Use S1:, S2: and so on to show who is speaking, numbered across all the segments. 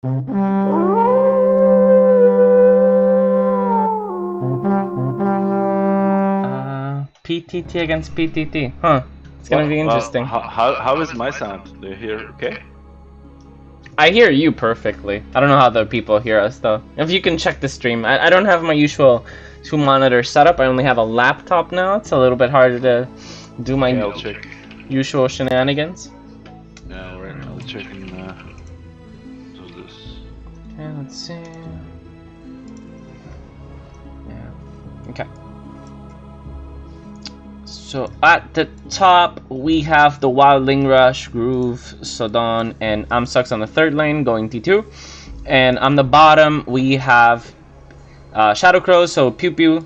S1: PTT against PTT, huh? It's gonna be interesting.
S2: How is my sound? Do you hear okay?
S1: I hear you perfectly. I don't know how the people hear us though. If you can check the stream. I don't have my usual 2-monitor setup. I only have a laptop now. It's a little bit harder to do my usual shenanigans.
S2: Yeah, right. I'll check in do this.
S1: Okay, let's see. Yeah. Okay. So at the top we have the Wildling Rush, Groove, Sodon, and Imsux on the 3rd lane going T2. And on the bottom we have Shadow Crows, so PewPew,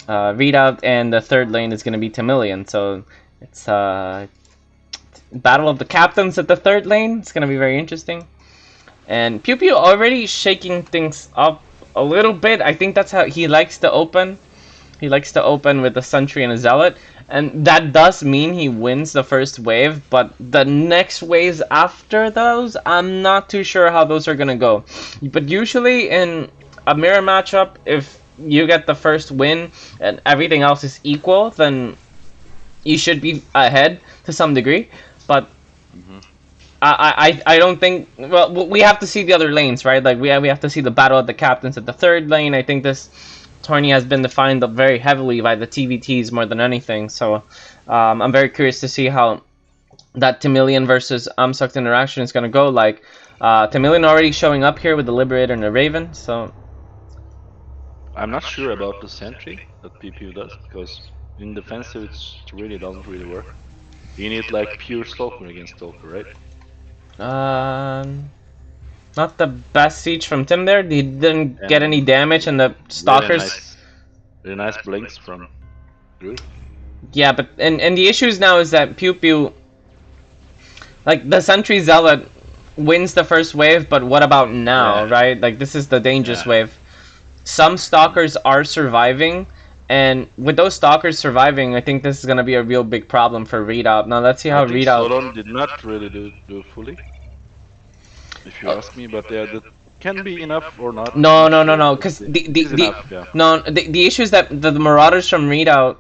S1: Readoubt, and the 3rd lane is going to be Temilian. So it's battle of the captains at the 3rd lane. It's going to be very interesting. And PewPew already shaking things up a little bit. I think that's how he likes to open. He likes to open with a Sentry and a Zealot, and that does mean he wins the first wave, but the next waves after those, I'm not too sure how those are gonna go. But usually in a mirror matchup, if you get the first win and everything else is equal, then you should be ahead to some degree. But I don't think, well, we have to see the other lanes, right? Like we have to see the battle of the captains at the 3rd lane. I think this tourney has been defined very heavily by the TVTs more than anything, so I'm very curious to see how that Temilian versus Imsux interaction is going to go. Like Temilian already showing up here with the Liberator and the Raven, so
S2: I'm not sure about the Sentry that PewPew does, because in defensive it really doesn't really work. You need like pure Stalker against Stalker, right?
S1: Not the best siege from Tim there. He didn't get any damage, and the Stalkers.
S2: Really nice blinks from Groove.
S1: Yeah, but and the issues now is that PewPew, like the Sentry Zealot, wins the first wave, but what about now, right? Like this is the dangerous wave. Some Stalkers are surviving, and with those Stalkers surviving, I think this is gonna be a real big problem for Readout. Now let's see how Readout.
S2: Sodon did not really do fully, if you ask me, but that can be enough or not.
S1: No, because the issue is that the Marauders from Readout.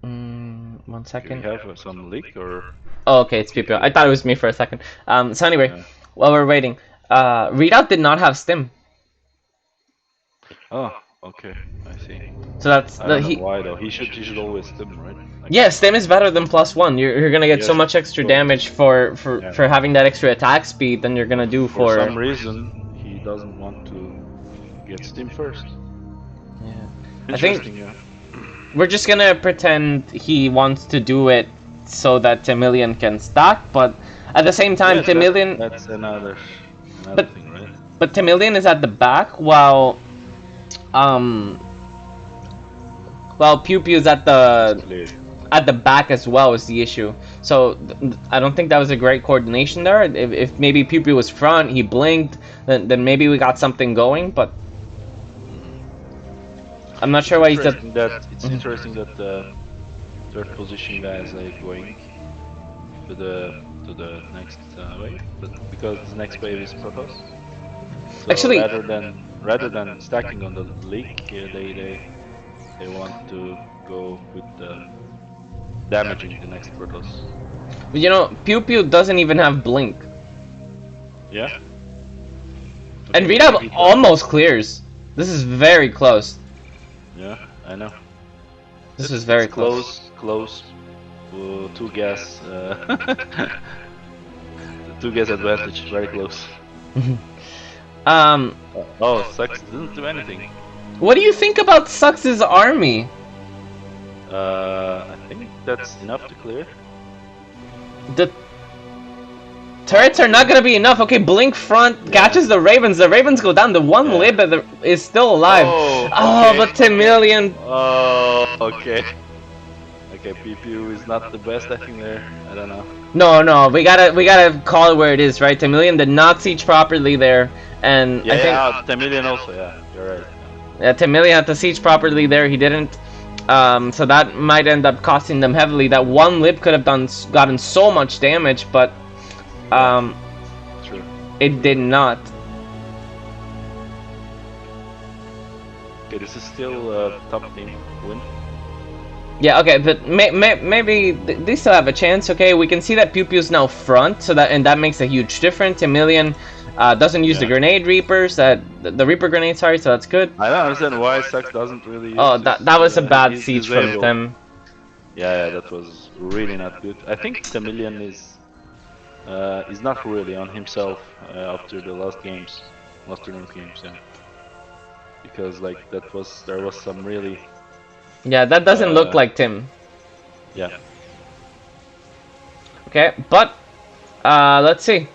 S1: 1 second.
S2: Do you have some leak or?
S1: Oh, okay, it's PewPew. I thought it was me for a second. So anyway, while we're waiting, Readout did not have Stim.
S2: Oh, okay, I see.
S1: So that's
S2: I don't know why though. He should always Stim, right? Like,
S1: yeah, Stim is better than +1. You're gonna get so much extra damage for having that extra attack speed than you're gonna do for.
S2: For some reason, he doesn't want to get Stim first.
S1: Yeah. I think we're just gonna pretend he wants to do it so that Temilian can stack, but at the same time, Temilian.
S2: That's another thing, right?
S1: But Temilian is at the back while PewPew is at the back as well is the issue. So I don't think that was a great coordination there. If maybe PewPew was front, he blinked, then maybe we got something going. But I'm not sure why he's
S2: It's interesting that the 3rd position guys are going to the next wave, but because the next wave is Protoss. So
S1: actually,
S2: rather than stacking on the leak, they want to go with damaging the next Protoss.
S1: You know, PewPew doesn't even have blink.
S2: Yeah.
S1: And Readout almost clears. This is very close.
S2: Yeah, I know.
S1: This is very close.
S2: Close. 2 gas. 2 gas advantage. Very close. Oh, Sux didn't do anything.
S1: What do you think about Sux's army?
S2: I think that's enough to clear.
S1: The turrets are not gonna be enough. Okay, blink front catches the Ravens. The Ravens go down. The one lib is still alive. Oh, but Temilian.
S2: Oh, okay. Okay, PewPew is not the best, I think there. I don't know.
S1: No, we gotta call it where it is, right? Temilian did not siege properly there, and I think
S2: Temilian also. Yeah, you're right.
S1: Yeah, Temilian had to siege properly there. He didn't. So that might end up costing them heavily. That one lip could have gotten so much damage, but
S2: True.
S1: It did not.
S2: Okay, this is still top team win.
S1: Yeah, okay, but maybe they still have a chance. Okay, we can see that PewPew's now front, so that makes a huge difference. Temilian doesn't use the grenade reapers, the Reaper grenade, sorry, so that's good.
S2: I don't understand why Sux doesn't really use
S1: that was a bad siege from them.
S2: Yeah, that was really not good. I think Temilian is not really on himself after the last tournament games, yeah. Because like there was some really.
S1: Yeah, that doesn't look like Tim.
S2: Yeah.
S1: Okay, but let's see.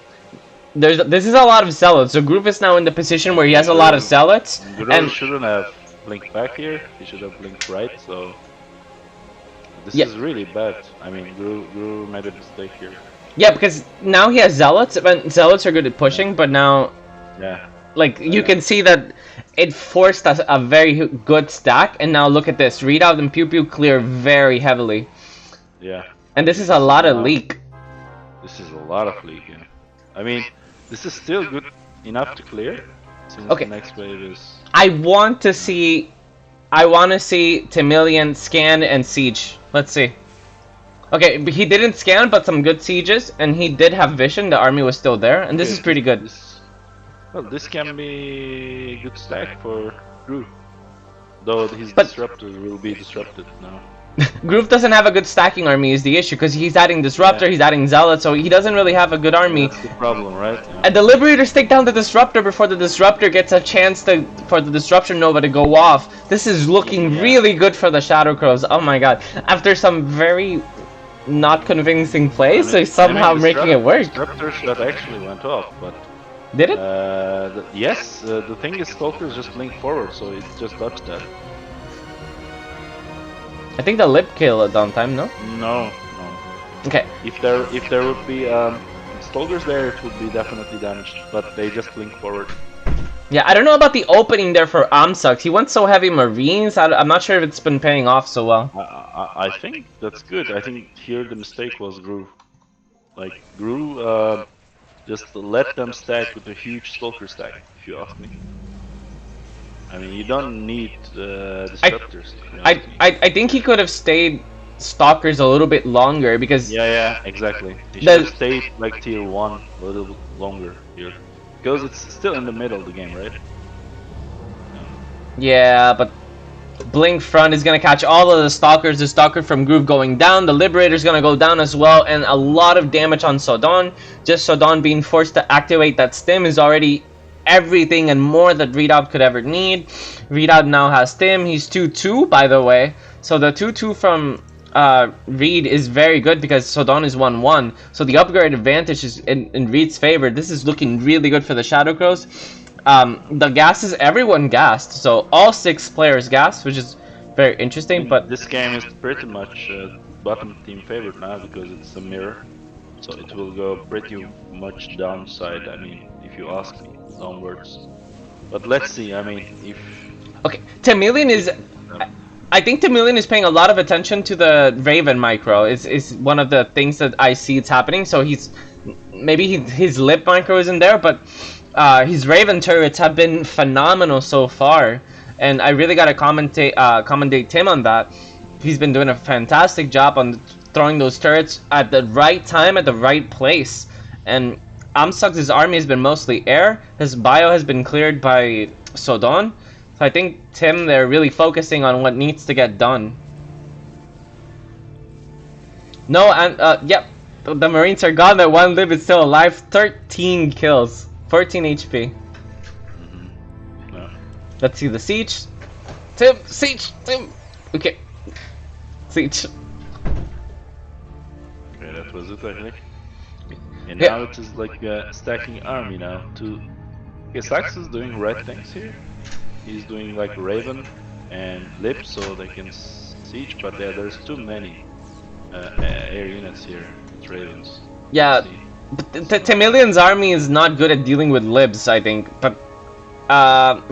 S1: This is a lot of zealots. So Groove is now in the position where he has a lot of zealots.
S2: And shouldn't have blinked back here. He should have blinked right. So this is really bad. I mean, Groove made a mistake here.
S1: Yeah, because now he has zealots. But zealots are good at pushing, but now, like you can see that it forced us a very good stack. And now look at this: Readout and PewPew clear very heavily.
S2: Yeah.
S1: And this is a lot of leak.
S2: This is a lot of leak. Yeah. I mean, this is still good enough to clear. Since the next wave is. I
S1: want to see Temilian scan and siege. Let's see. Okay, he didn't scan, but some good sieges, and he did have vision. The army was still there, and this is pretty good.
S2: This can be a good stack for Groove. Though his disruptor will be disrupted now.
S1: Groove doesn't have a good stacking army is the issue, because he's adding Disruptor, he's adding Zealot, so he doesn't really have a good army.
S2: That's the problem, right? Yeah.
S1: And the Liberators take down the Disruptor before the Disruptor gets a chance for the Disruption Nova to go off. This is looking really good for the Shadow Crows. Oh my god. After some very not convincing plays, they're somehow making it work.
S2: Disruptor shot actually went off, but...
S1: Did it?
S2: Yes, the thing is Stalkers just blink forward, so it just dodged that.
S1: I think the lip kill at downtime, no?
S2: No.
S1: Okay.
S2: If there would be Stalkers there, it would be definitely damaged, but they just blink forward.
S1: Yeah, I don't know about the opening there for Imsux. He went so heavy Marines, I'm not sure if it's been paying off so well.
S2: I think that's good. I think here the mistake was Groove. Like, Groove just let them stack with a huge Stalker stack, if you ask me. I mean, you don't need disruptors.
S1: I think he could have stayed Stalkers a little bit longer because...
S2: Yeah, exactly. He should have stayed like tier 1 a little bit longer here. Because it's still in the middle of the game, right?
S1: Yeah, but Blink front is going to catch all of the Stalkers. The Stalker from Groove going down. The Liberator's going to go down as well. And a lot of damage on Sodon. Just Sodon being forced to activate that stim is already... everything and more that Readout could ever need. Readout now has Tim. He's 2-2, by the way. So the 2-2 from Reed is very good because Sodon is 1-1. So the upgrade advantage is in Reed's favor. This is looking really good for the Shadow Crows. The gas is everyone gassed. So all 6 players gassed, which is very interesting. But
S2: this game is pretty much bottom team favorite now because it's a mirror. So it will go pretty much downside, I mean, if you ask me. Downwards, but let's see. I mean, if
S1: Temilian is, I think Temilian is paying a lot of attention to the Raven micro. Is one of the things that I see it's happening. So he's maybe his lip micro isn't there, but his Raven turrets have been phenomenal so far, and I really gotta commendate Tim on that. He's been doing a fantastic job on throwing those turrets at the right time at the right place, and. Imsux's army has been mostly air. His bio has been cleared by Sodon. So I think Tim, they're really focusing on what needs to get done. No, and yep, the Marines are gone. That one lib is still alive. 13 kills, 14 HP.
S2: No.
S1: Let's see the siege. Tim, siege, Tim. Okay, siege.
S2: Okay, that was it, I think. And now it is like stacking army now to... Okay, Sax is doing right things here. He's doing like Raven and Lip so they can siege, but there's too many air units here. It's Ravens.
S1: Yeah, Temilian's army is not good at dealing with libs, I think, but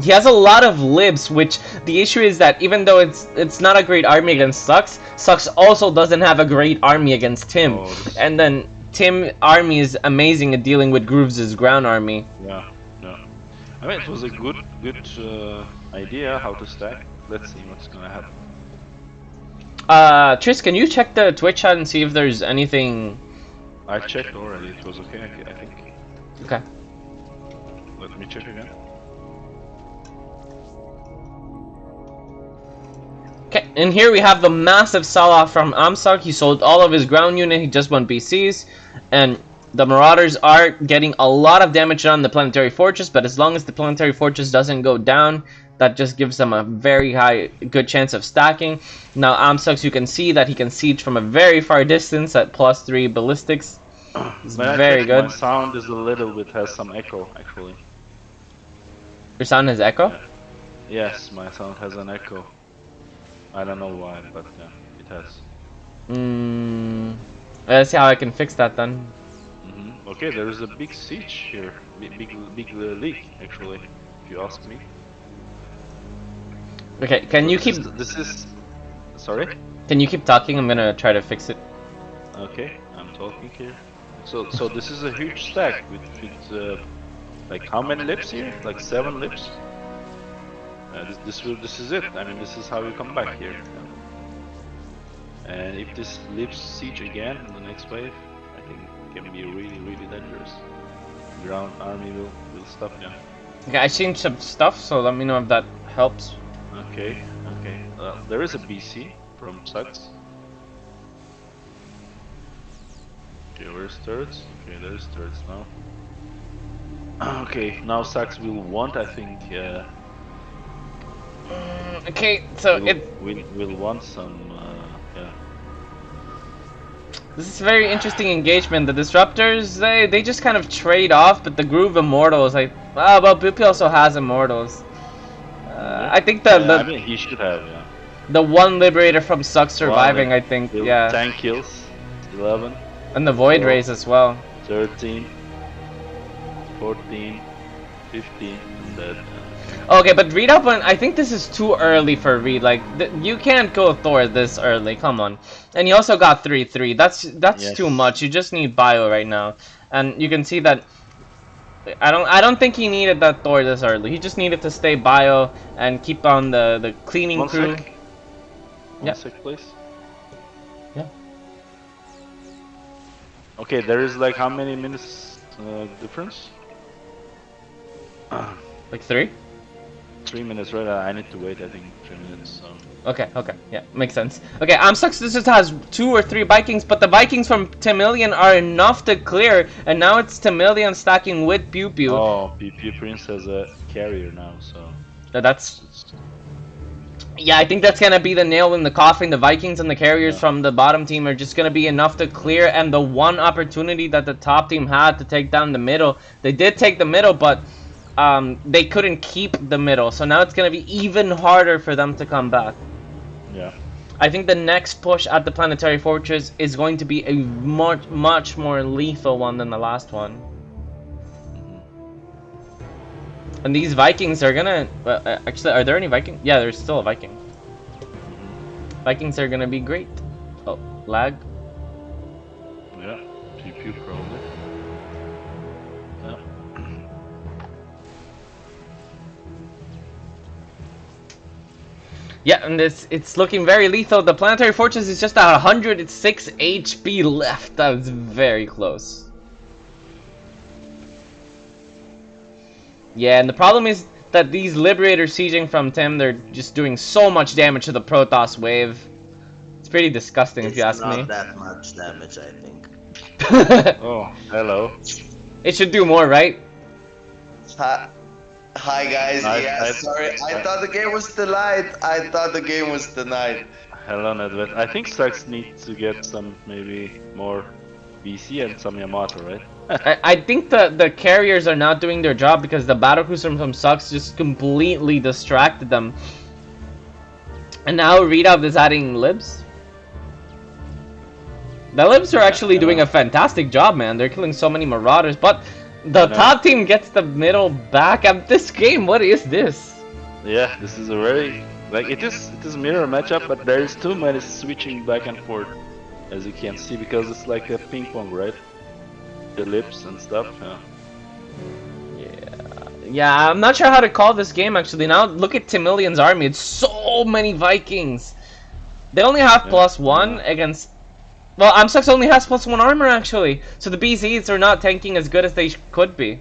S1: he has a lot of libs, which the issue is that even though it's not a great army against Sux also doesn't have a great army against him. And then Tim army is amazing at dealing with Grooves' ground army.
S2: Yeah, yeah. I mean, it was a good idea how to stack. Let's see what's gonna happen.
S1: Tris, can you check the Twitch chat and see if there's anything?
S2: I checked already. It was okay, I think.
S1: Okay.
S2: Let me check again.
S1: Okay, and here we have the massive sell-off from Imsux. He sold all of his ground unit. He just won BCs, and the Marauders are getting a lot of damage on the Planetary Fortress. But as long as the Planetary Fortress doesn't go down, that just gives them a very good chance of stacking. Now Imsux, you can see that he can siege from a very far distance at +3 ballistics. It's very good.
S2: My sound is a little bit has some echo actually.
S1: Your sound has echo?
S2: Yes, my sound has an echo. I don't know why, but yeah, it has.
S1: Let's see how I can fix that then.
S2: Okay, there is a big siege here, big leak actually, if you ask me.
S1: Okay, can you keep?
S2: This is. Sorry.
S1: Can you keep talking? I'm gonna try to fix it.
S2: Okay, I'm talking here. So this is a huge stack with like how many lips here? Like 7 lips. This is it. I mean, this is how you come back here. And if this lips siege again in the next wave, I think it can be really dangerous. Ground army will stop you.
S1: Okay, I changed some stuff, so let me know if that helps.
S2: Okay. There is a BC from Sux. Okay, where's turrets? Okay, there's turrets now. Okay, now Sux will want, I think.
S1: Okay, so
S2: we'll want some. Yeah.
S1: This is a very interesting engagement. The Disruptors, they just kind of trade off, but the Groove Immortals, well, PewPew also has Immortals. I think
S2: I mean, he should have, yeah.
S1: The one Liberator from Sux surviving, I think, yeah.
S2: 10 kills, 11.
S1: And the Void Rays as well.
S2: 13, 14, 15, and that.
S1: Okay, but Readoubt, I think this is too early for Read. Like, you can't go Thor this early. Come on. And he also got 3/3. That's yes. Too much. You just need Bio right now, and you can see that. I don't think he needed that Thor this early. He just needed to stay Bio and keep on the cleaning crew.
S2: One sec, please.
S1: Yeah.
S2: Okay, there is like how many minutes difference?
S1: Like 3?
S2: 3 minutes, right? I need to wait, I think, 3 minutes. So.
S1: Okay, yeah, makes sense. Okay, Imsux just has 2 or 3 Vikings, but the Vikings from Temilian are enough to clear, and now it's Temilian stacking with PewPew.
S2: Oh, PewPewPrincess has a carrier now, so...
S1: That's... Yeah, I think that's gonna be the nail in the coffin. The Vikings and the carriers from the bottom team are just gonna be enough to clear, and the one opportunity that the top team had to take down the middle, they did take the middle, but... they couldn't keep the middle, so now it's gonna be even harder for them to come back.
S2: Yeah.
S1: I think the next push at the Planetary Fortress is going to be a much more lethal one than the last one. And these Vikings are gonna... actually, are there any Vikings? Yeah, there's still a Viking. Vikings are gonna be great. Oh, lag?
S2: Yeah, PewPew probably.
S1: Yeah, and it's looking very lethal. The Planetary Fortress is just at 106 HP left. That was very close. Yeah, and the problem is that these Liberators sieging from Tim, they're just doing so much damage to the Protoss wave. It's pretty disgusting if you ask me.
S3: It's not that much damage, I think.
S2: Oh, hello.
S1: It should do more, right?
S3: Hi guys, sorry, I thought the game was tonight.
S2: Hello Nedved. I think Sux needs to get some, maybe more BC and some Yamato, right?
S1: I think the carriers are not doing their job because the battlecruiser from Sux just completely distracted them. And now Readoubt is adding libs. The libs are actually doing a fantastic job, man. They're killing so many Marauders, but the top team gets the middle back. And this game, what is this?
S2: Yeah, this is a very it is mirror matchup, but there is too many switching back and forth, as you can see, because it's like a ping pong, right? ellipse and stuff.
S1: Yeah, I'm not sure how to call this game actually. Now look at Temilian's army. It's so many Vikings. They only have +1 against. Well, Imsux only has +1 armor actually. So the BZs are not tanking as good as they could be.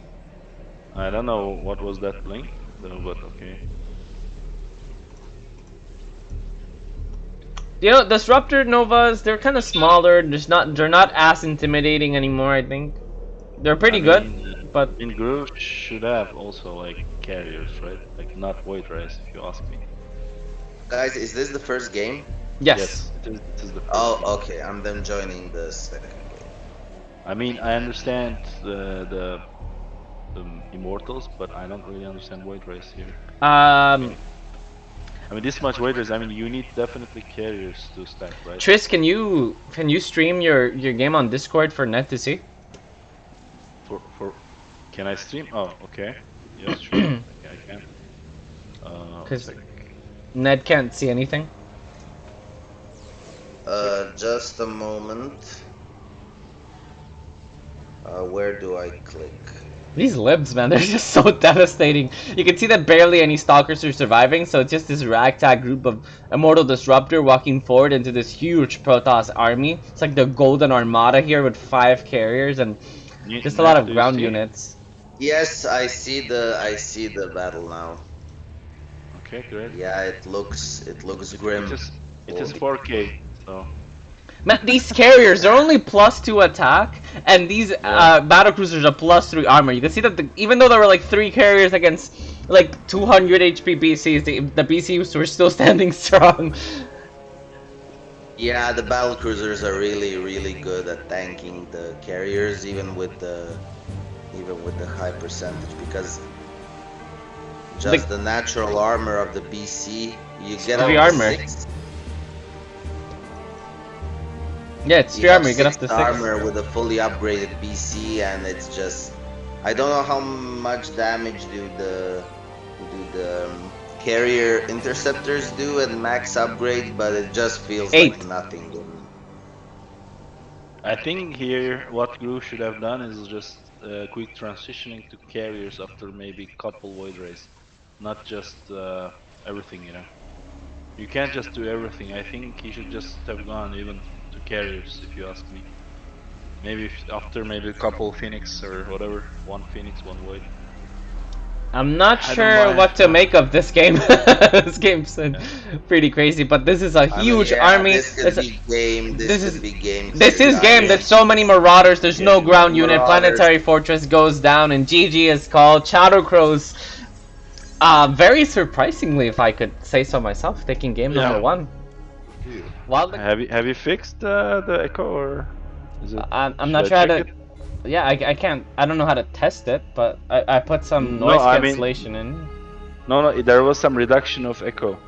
S2: I don't know what was that blink, though, but okay.
S1: You know, Disruptor Novas, they're kind of smaller. They're not as intimidating anymore. I think they're pretty good, but
S2: in group should have also like carriers, right? Like not Void Rise, if you ask me.
S3: Guys, is this the first game?
S1: yes.
S2: It is the first
S3: Oh,
S2: game.
S3: okay. I'm then joining the second game.
S2: I mean, I understand the Immortals, but I don't really understand Void Race here. I mean, this much Void Race, I mean, you need definitely carriers to stack, right?
S1: Tris, can you stream your game on Discord for Net to see?
S2: Can I stream? Oh, okay. Yes, sure. Okay, I can.
S1: Because Ned can't see anything.
S3: Just a moment. Where do I click?
S1: These libs, man, they're just so devastating. You can see that barely any stalkers are surviving, so it's just this ragtag group of Immortal Disruptor walking forward into this huge Protoss army. It's like the Golden Armada here with 5 carriers and just a lot of ground units.
S3: Yes, I see the battle now.
S2: Okay, great.
S3: Yeah, it looks grim.
S2: It is 4K, so.
S1: Man, these carriers, they're only +2 attack, and these battlecruisers are +3 armor. You can see that even though there were like 3 carriers against like 200 HP BCs, the BCs were still standing strong.
S3: Yeah, the battle cruisers are really good at tanking the carriers, even with the high percentage, because just the natural armor of the BC, you get up to
S1: armor.
S3: 6.
S1: Yeah, it's 3 armor. You get up to 6
S3: armor with a fully upgraded BC, and it's just, I don't know how much damage do the carrier interceptors do at max upgrade, but it just feels
S1: 8.
S3: like nothing.
S2: I think here what Groove should have done is just quick transitioning to carriers after maybe couple Void Rays, not just everything, you know. You can't just do everything. I think he should just have gone even to carriers, if you ask me. Maybe after maybe a couple Phoenix or whatever, 1 Phoenix, 1 Void.
S1: I'm not sure what to make of this game. This game's pretty crazy, but this is a huge army.
S3: This is game.
S1: This is game. There's so many Marauders. There's no ground unit. Planetary Fortress goes down, and GG is called. Shadow Crows. Very surprisingly, if I could say so myself, taking game number 1.
S2: Have you fixed the echo, or is it?
S1: I'm not sure how to. Yeah, I can't. I don't know how to test it, but I put some noise cancellation in.
S2: No, there was some reduction of echo,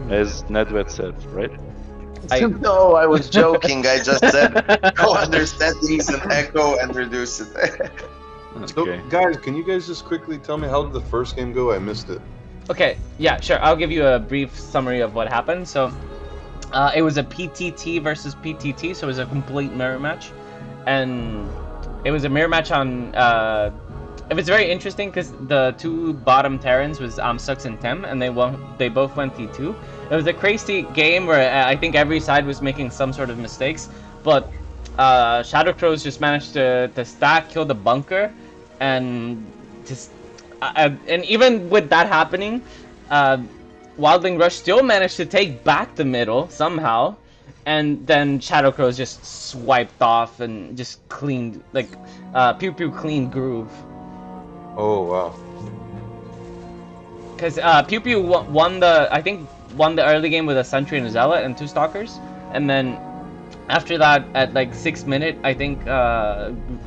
S2: as Nedved said, right?
S3: No, I was joking. I just said go under settings and echo and reduce it.
S4: So, guys, can you guys just quickly tell me how did the first game go? I missed it.
S1: Okay, yeah, sure. I'll give you a brief summary of what happened. So, it was a PTT versus PTT, so it was a complete mirror match. And it was a mirror match on it was very interesting because the 2 bottom Terrans was Imsux and Tem, and they both went T2. It was a crazy game where I think every side was making some sort of mistakes, but Shadow Crows just managed to stack, kill the bunker, and just and even with that happening, Wildling Rush still managed to take back the middle somehow. And then Shadow Crows just swiped off and just cleaned, like, Pew cleaned Groove.
S4: Oh, wow.
S1: Because Pew won the early game with a Sentry and a Zealot and 2 Stalkers. And then after that, at like 6th minute, I think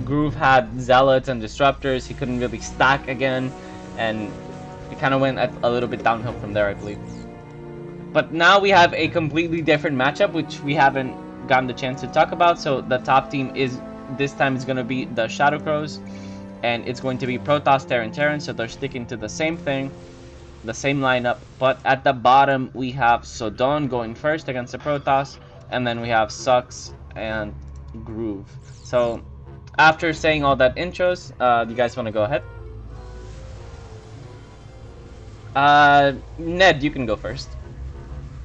S1: Groove had Zealots and Disruptors. He couldn't really stack again. And it kind of went a little bit downhill from there, I believe. But now we have a completely different matchup, which we haven't gotten the chance to talk about. So the top team this time is going to be the Shadow Crows, and it's going to be Protoss, Terran. So they're sticking to the same thing, the same lineup. But at the bottom, we have Sodon going first against the Protoss, and then we have Sux and Groove. So after saying all that intros, do you guys want to go ahead? Ned, you can go first.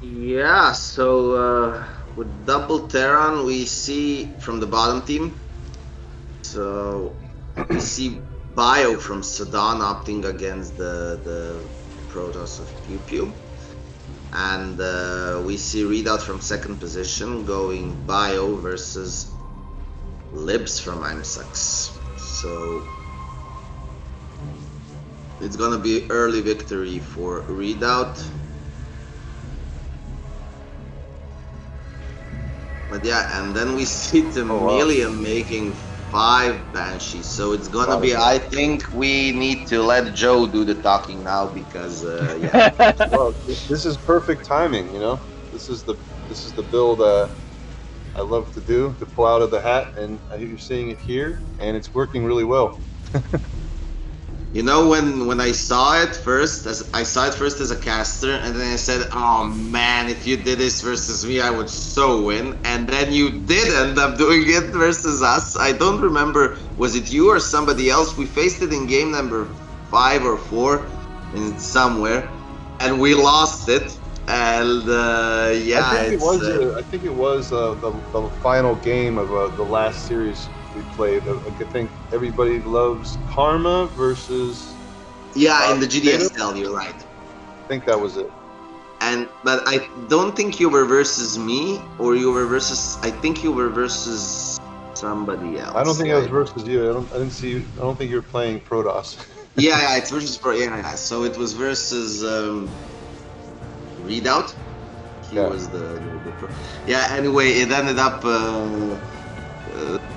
S3: Yeah, so with double Terran, we see from the bottom team. So we see Bio from Sodon opting against the Protoss of PewPew. And we see Readoubt from second position going Bio versus Libs from Imsux. So it's gonna be early victory for Readout. But yeah, and then we see Temilian making 5 Banshees. So it's gonna be, I think we need to let Joe do the talking now because yeah.
S4: Well, this is perfect timing, you know. This is the build I love to do, to pull out of the hat, and you're seeing it here, and it's working really well.
S3: You know, when I saw it first, I saw it first as a caster, and then I said, "Oh man, if you did this versus me, I would so win." And then you did end up doing it versus us. I don't remember, was it you or somebody else? We faced it in game number 5 or 4, in somewhere, and we lost it. And yeah,
S4: I think it was the final game of the last series we played. I think everybody loves Karma versus.
S3: Yeah, in the GDSL, you're right.
S4: I think that was it.
S3: But I don't think you were versus me, or you were versus. I think you were versus somebody else.
S4: I don't think I was versus you. I didn't see you. I don't think you were playing Protoss.
S3: yeah, it's versus Pro. Yeah. So it was versus Readout. He was the pro. Yeah. Anyway, it ended up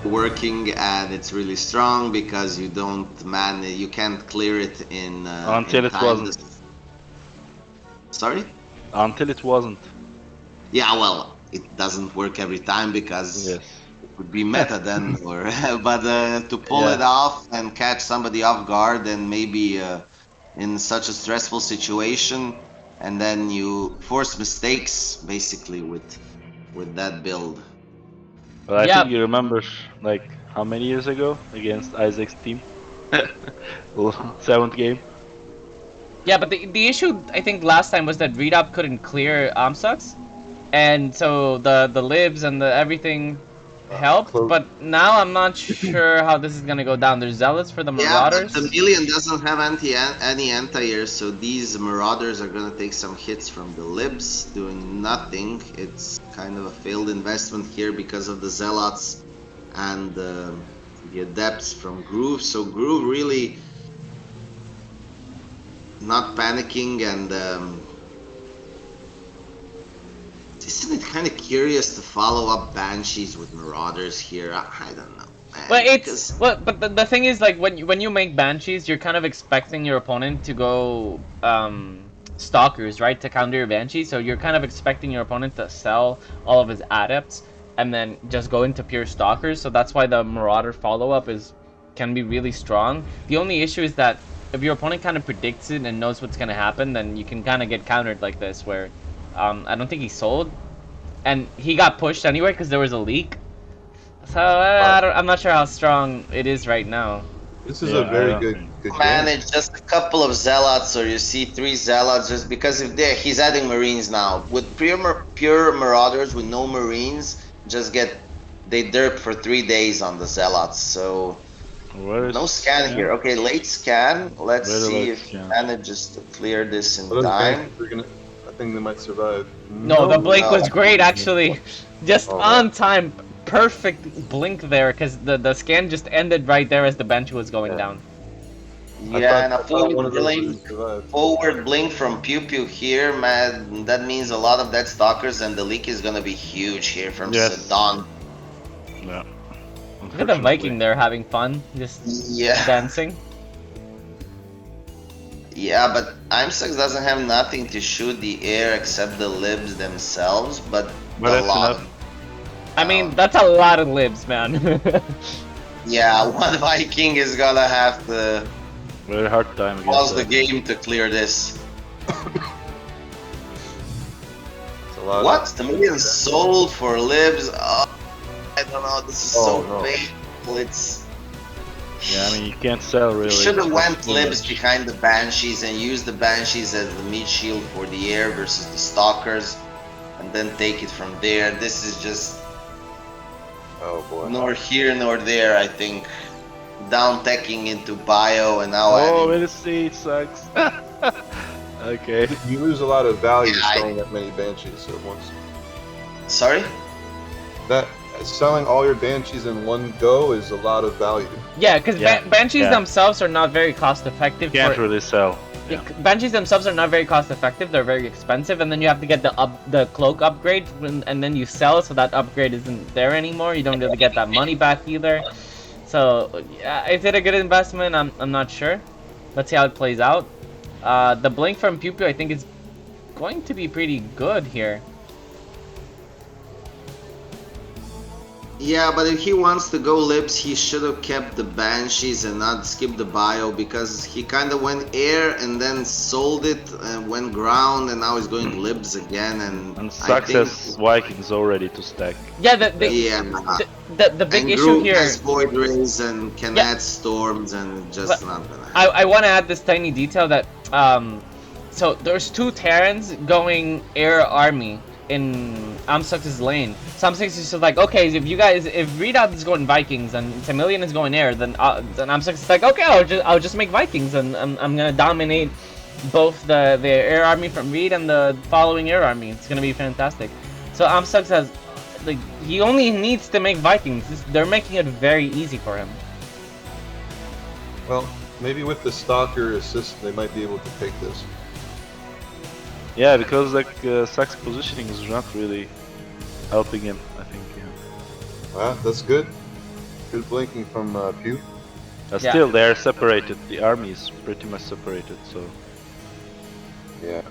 S3: working, and it's really strong because you you can't clear it in
S2: until it wasn't.
S3: Sorry?
S2: Until it wasn't.
S3: Yeah, well, it doesn't work every time because it would be meta then, but to pull it off and catch somebody off guard, and maybe in such a stressful situation, and then you force mistakes basically with that build.
S2: Well, I think you remember, like, how many years ago against Isaac's team? 7th game.
S1: Yeah, but the issue I think last time was that Readoubt couldn't clear Imsux, and so the libs and the everything helped. But now I'm not sure how this is gonna go down. There's zealots for the marauders.
S3: Yeah, but Temilian doesn't have any anti-air, so these marauders are gonna take some hits from the libs, doing nothing. It's kind of a failed investment here because of the zealots and the adepts from Groove. So Groove really not panicking, and isn't it kind of curious to follow up Banshees with Marauders here? I don't know.
S1: But but the thing is, like, when you make Banshees, you're kind of expecting your opponent to go Stalkers, right, to counter your Banshees. So you're kind of expecting your opponent to sell all of his adepts and then just go into pure Stalkers. So that's why the Marauder follow-up can be really strong. The only issue is that if your opponent kind of predicts it and knows what's going to happen, then you can kind of get countered like this, where I don't think he sold, and he got pushed anyway because there was a leak. So I'm not sure how strong it is right now.
S4: This is a very good
S3: manage just a couple of zealots, or you see 3 zealots, just because if he's adding marines now. With pure marauders with no marines, they derp for 3 days on the zealots. So no scan here. Okay, late scan. Let's see if he manages to clear this in time.
S4: I think they might survive.
S1: No, the blink was great, actually. Just on time. Perfect blink there, because the scan just ended right there as the bench was going down.
S3: Yeah, and a forward blink from PewPew here, man. That means a lot of dead stalkers, and the leak is gonna be huge here from Sodon.
S2: Yeah.
S1: Look at the Viking there having fun, just dancing.
S3: Yeah, but Imsux doesn't have nothing to shoot the air except the libs themselves, but a lot.
S1: I mean, that's a lot of libs, man.
S3: Yeah, one Viking is gonna have to
S2: very hard time
S3: pause the game to clear this. What? The million sold for libs? Oh, I don't know, this is so big. Well, it's...
S2: Yeah, I mean, you can't sell really.
S3: Should have went
S2: too
S3: libs
S2: much.
S3: behind the Banshees and used the Banshees as the meat shield for the air versus the Stalkers, and then take it from there. This is just
S4: Oh boy.
S3: nor here nor there, I think. Down teching into bio and now
S2: Oh,
S3: adding...
S2: it sucks. Okay.
S4: You lose a lot of value
S3: Yeah,
S4: selling that many Banshees at once.
S3: Sorry?
S4: That selling all your Banshees in one go is a lot of value.
S1: Yeah, because
S2: Yeah,
S1: Banshees
S2: yeah.
S1: themselves are not very cost effective.
S2: Can't really sell. Yeah.
S1: Banshees themselves are not very cost effective. They're very expensive, and then you have to get the cloak upgrade, and then you sell, so that upgrade isn't there anymore. You don't really get that money back either. So yeah, is it a good investment? I'm not sure. Let's see how it plays out. The blink from PewPew I think is going to be pretty good here.
S3: Yeah, but if he wants to go libs, he should have kept the Banshees and not skip the bio, because he kind of went air and then sold it and went ground, and now he's going libs again. And
S2: And
S3: I think,
S2: success Vikings already to stack.
S1: Yeah,
S3: yeah,
S1: the big
S3: and
S1: issue
S3: Groove
S1: here.
S3: has Void Rays and can
S1: Yeah.
S3: add storms, and just
S1: But
S3: not gonna happen.
S1: I want to add this tiny detail that so there's two Terrans going air army in Imsux's lane. So Imsux is just like, okay, if Readoubt is going Vikings and Temilian is going air, then Imsux is like, okay, I'll just make Vikings, and I'm gonna dominate both the air army from Reed and the following air army. It's gonna be fantastic. So Imsux has, like, he only needs to make Vikings. They're making it very easy for him.
S4: Well, maybe with the Stalker assist, they might be able to take this.
S2: Yeah, because like Sax positioning is not really helping him, I think. Yeah.
S4: Wow, that's good. Good blinking from Pew.
S2: But
S1: Yeah.
S2: still, they're separated. The army is pretty much separated, so.
S4: Yeah.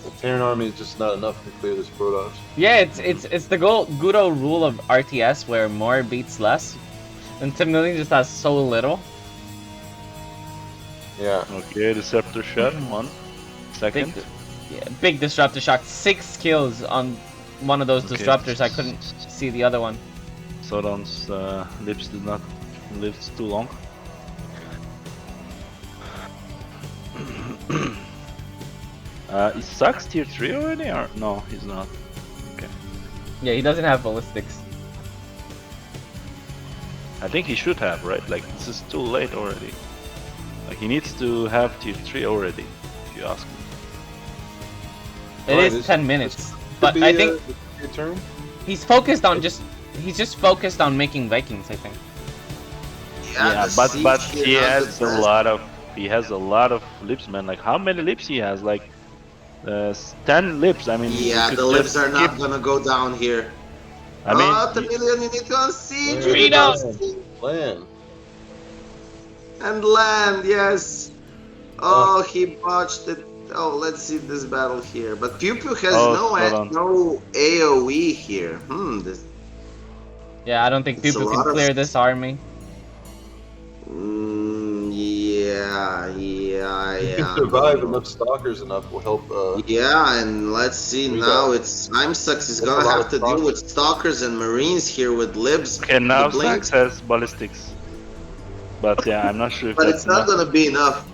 S4: The Terran army is just not enough to clear this Protoss.
S1: Yeah, it's the good old rule of RTS where more beats less, and Temilian just has so little.
S4: Yeah.
S2: Okay, Disruptor shot, one. Second.
S1: Big disruptor shot, 6 kills on one of those
S2: Okay.
S1: disruptors. I couldn't see the other one.
S2: Sodon's lips did not live too long. Is Sax tier 3 already, or no, he's not? Okay.
S1: Yeah, he doesn't have ballistics.
S2: I think he should have, right? Like, this is too late already. Like, he needs to have tier 3 already, if you ask me.
S1: It
S4: Alright,
S1: is 10 minutes,
S4: this
S1: but
S4: could
S1: I
S4: be,
S1: think
S4: your turn.
S1: he's focused on he's just focused on making Vikings. I think.
S2: Yeah,
S3: the
S2: but
S3: siege
S2: he
S3: here, not
S2: has
S3: the
S2: a
S3: best.
S2: lot of lips, man. Like, how many lips he has? Like 10 lips. I mean, you
S3: Yeah,
S2: could
S3: the libs
S2: just
S3: are not
S2: skip-
S3: gonna go down here.
S2: I mean,
S3: oh, Temilian, you need to unsiege
S4: There
S3: it,
S4: you
S1: go.
S4: Land.
S3: and land, yes. Oh, he botched it. Oh, let's see this battle here. But PewPew has
S2: Oh, Sodon.
S3: no AoE here. This...
S1: Yeah, I don't think
S3: It's a
S1: people can
S3: lot of-
S1: clear this army.
S3: Yeah.
S4: You can survive enough Stalkers enough will help.
S3: Yeah, and let's see
S4: We
S3: now.
S4: got-
S3: It's Imsux is
S4: That's a
S3: gonna
S4: lot
S3: have
S4: of
S3: to deal
S4: Stalkers.
S3: with Stalkers and Marines here with libs.
S2: Okay, now
S3: the blink.
S2: Sax has ballistics. But yeah, I'm not sure if
S3: But
S2: that's
S3: it's not
S2: enough.
S3: gonna be enough.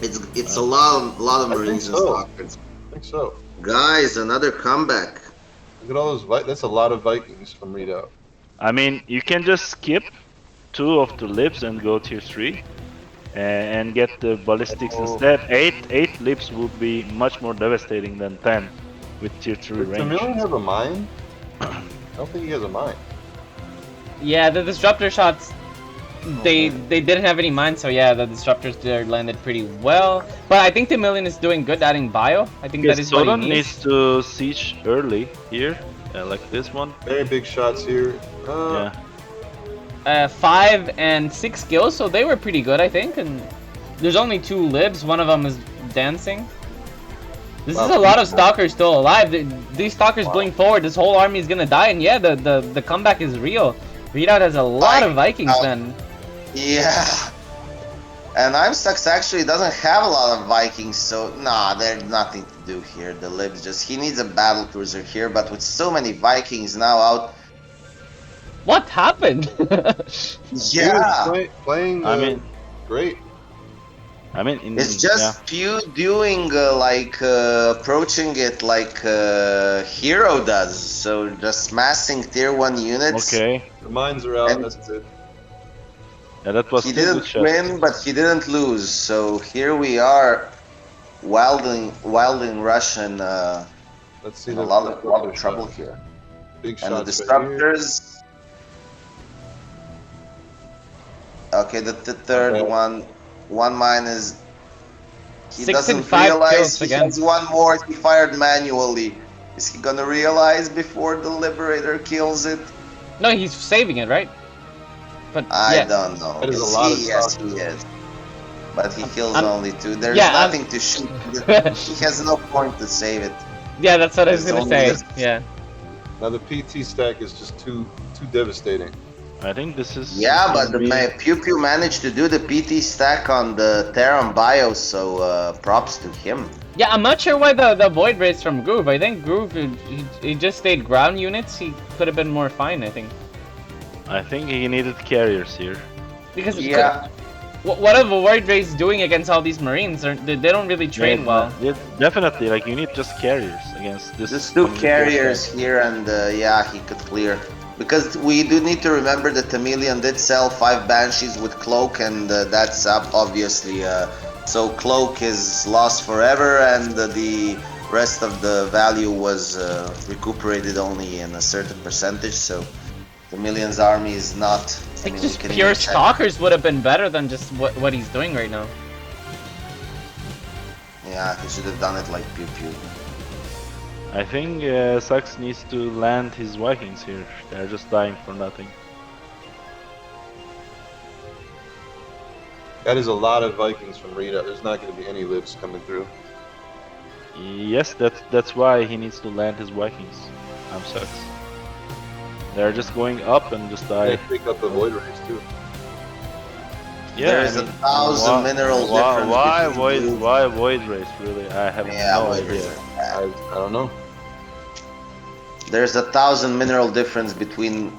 S3: It's a lot of
S4: I think
S3: Marines and
S4: so.
S3: Stalkers.
S4: I think so.
S3: Guys, another comeback.
S4: Look at all those. That's a lot of Vikings from Readout.
S2: I mean, you can just skip 2 of the lips and go tier 3. And get the ballistics
S4: Oh.
S2: instead. 8 lips would be much more devastating than 10 with tier 3
S4: Does
S2: range.
S4: Temilian have a mine? I don't think he has a mine.
S1: Yeah, the disruptor shots. They didn't have any mines, so yeah, the disruptors there landed pretty well. But I think Temilian is doing good adding bio. I think that is what he
S2: Sodon
S1: needs.
S2: needs to siege early here, like this one.
S4: Very big shots here.
S2: Yeah.
S1: 5 and 6 kills, so they were pretty good, I think. And there's only 2 libs. One of them is dancing. This is a lot of stalkers still alive. These stalkers blink forward. This whole army is gonna die, and yeah, the comeback is real. Readout has a lot of Vikings then.
S3: Yeah. And Imsux actually doesn't have a lot of Vikings, so nah, there's nothing to do here. The Libs he needs a battle cruiser here, but with so many Vikings now out.
S1: What happened?
S3: Yeah,
S4: playing. Great.
S2: I mean,
S3: it's just Pew doing approaching it like Hero does. So just massing tier 1 units.
S2: Okay.
S4: The mines are out. That's it.
S2: Yeah, that was.
S3: He didn't win, but he didn't lose. So here we are, Wildling Russian.
S4: Let's see.
S3: In a lot of trouble here.
S4: Big
S3: and the
S4: shots
S3: disruptors. Okay, the third one. One mine is. He
S1: 6
S3: doesn't
S1: and 5
S3: realize
S1: kills
S3: he
S1: again.
S3: has one more. He fired manually. Is he gonna realize before the Liberator kills it?
S1: No, he's saving it, right? But
S3: I don't know.
S4: That is a lot of
S3: Yes,
S4: stuff.
S3: he is. But he kills only 2. There's
S1: Yeah,
S3: nothing to shoot. He has no point to save it.
S1: Yeah, that's what I was
S3: It's
S1: gonna
S3: only
S1: say. Yeah.
S4: Now the PT stack is just too devastating.
S2: I think this is.
S3: Yeah, but the PewPew managed to do the PT stack on the Terran Bio, so props to him.
S1: Yeah, I'm not sure why the Void Race from Groove. I think Groove, he just stayed ground units. He could have been more fine, I think.
S2: I think he needed carriers here.
S1: Because
S3: Yeah.
S1: what are the Void Race doing against all these Marines? They don't really train well.
S2: Yeah, definitely, like you need just carriers against this.
S3: Just 2 carriers here, and yeah, he could clear. Because we do need to remember that Temilian did sell 5 Banshees with Cloak, and that's up, obviously. So Cloak is lost forever, and the rest of the value was recuperated only in a certain percentage. So Temilian's army is not.
S1: I think just pure Stalkers would have been better than just what he's doing right now.
S3: Yeah, he should have done it like PewPew.
S2: I think Sux needs to land his Vikings here. They're just dying for nothing.
S4: That is a lot of Vikings from Readoubt. There's not going to be any libs coming through.
S2: Yes, that's why he needs to land his Vikings. I'm Sux. They're just going up and just die.
S4: They pick up the Void Race too.
S2: Yeah,
S3: There's 1,000 mineral difference.
S2: Why Void Race? Really, I have no idea.
S4: I don't know.
S3: There's 1,000 mineral difference between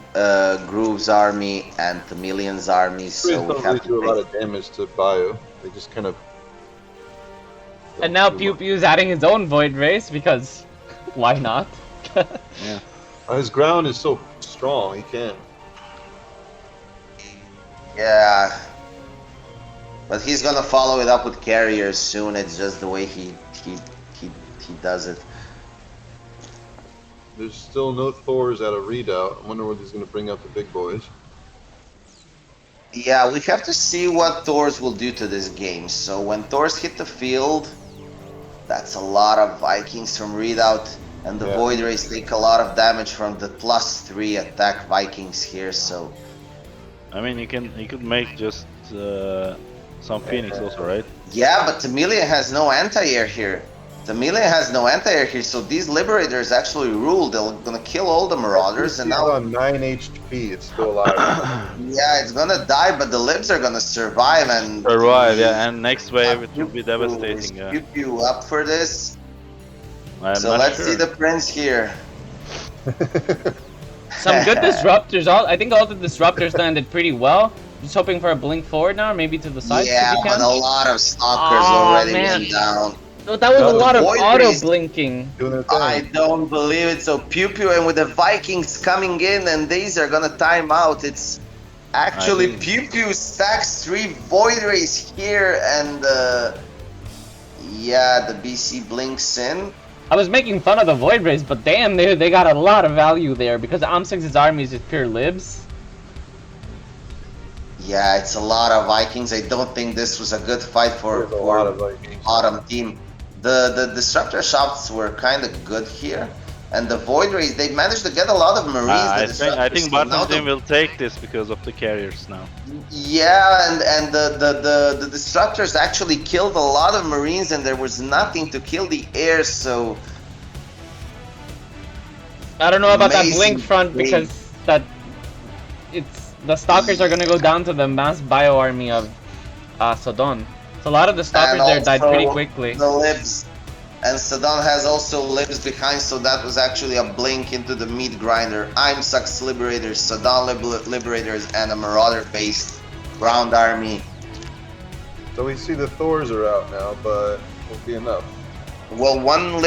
S3: Groove's army and Temilian's army, so
S4: Trees
S3: we
S4: don't
S3: have
S4: really
S3: to
S4: do a lot of damage to Bio. They just kind of.
S1: And now PewPew's adding his own Void Race because why not?
S2: Yeah.
S4: His ground is so strong, he can.
S3: Yeah. But he's gonna follow it up with carriers soon. It's just the way he does it.
S4: There's still no Thors out of Readout. I wonder what he's going to bring out the big boys.
S3: Yeah, we have to see what Thors will do to this game. So when Thors hit the field, that's a lot of Vikings from Readout, and the Void Race take a lot of damage from the +3 attack Vikings here. So
S2: I mean, you could make just some Phoenix also, right?
S3: yeah, but Temilian has no anti-air here. Temilian has no anti-air here, so these Liberators actually rule. They're gonna kill all the Marauders, and now
S4: on 9 HP, it's still alive.
S3: yeah, it's gonna die, but the Libs are gonna survive and
S2: Yeah, and next wave it will be devastating. Yeah.
S3: PewPew up for this.
S2: So
S3: let's see the Prince here.
S1: Some good disruptors. I think all the disruptors landed pretty well. Just hoping for a blink forward now, maybe to the side.
S3: Yeah,
S1: if you can.
S3: but a lot of Stalkers already went down.
S1: So that was a lot of
S3: Void
S1: auto
S3: Race-
S1: blinking.
S3: I don't believe it. So PewPew and with the Vikings coming in, and these are gonna time out. It's actually PewPew stacks 3 Void Race here, and yeah, the BC blinks in.
S1: I was making fun of the Void Race, but damn, they got a lot of value there because Imsux's army is just pure libs.
S3: Yeah, it's a lot of Vikings. I don't think this was a good fight for
S4: There's a lot of Vikings.
S3: bottom team. The disruptor shots were kind of good here, and the Void Race, they managed to get a lot of Marines.
S2: I think bottom team will take this because of the carriers now.
S3: Yeah, and the disruptors actually killed a lot of Marines, and there was nothing to kill the air. So
S1: I don't know about that
S3: Amazing
S1: blink front
S3: blink.
S1: because the Stalkers are gonna go down to the mass bio army of Sodon. So a lot of the stoppers there died pretty quickly.
S3: The libs. And Sodon has also libs behind, so that was actually a blink into the meat grinder. Imsux Liberators, Sodon Liberators, and a Marauder-based ground army.
S4: So we see the Thors are out now, but won't be enough.
S3: Well, one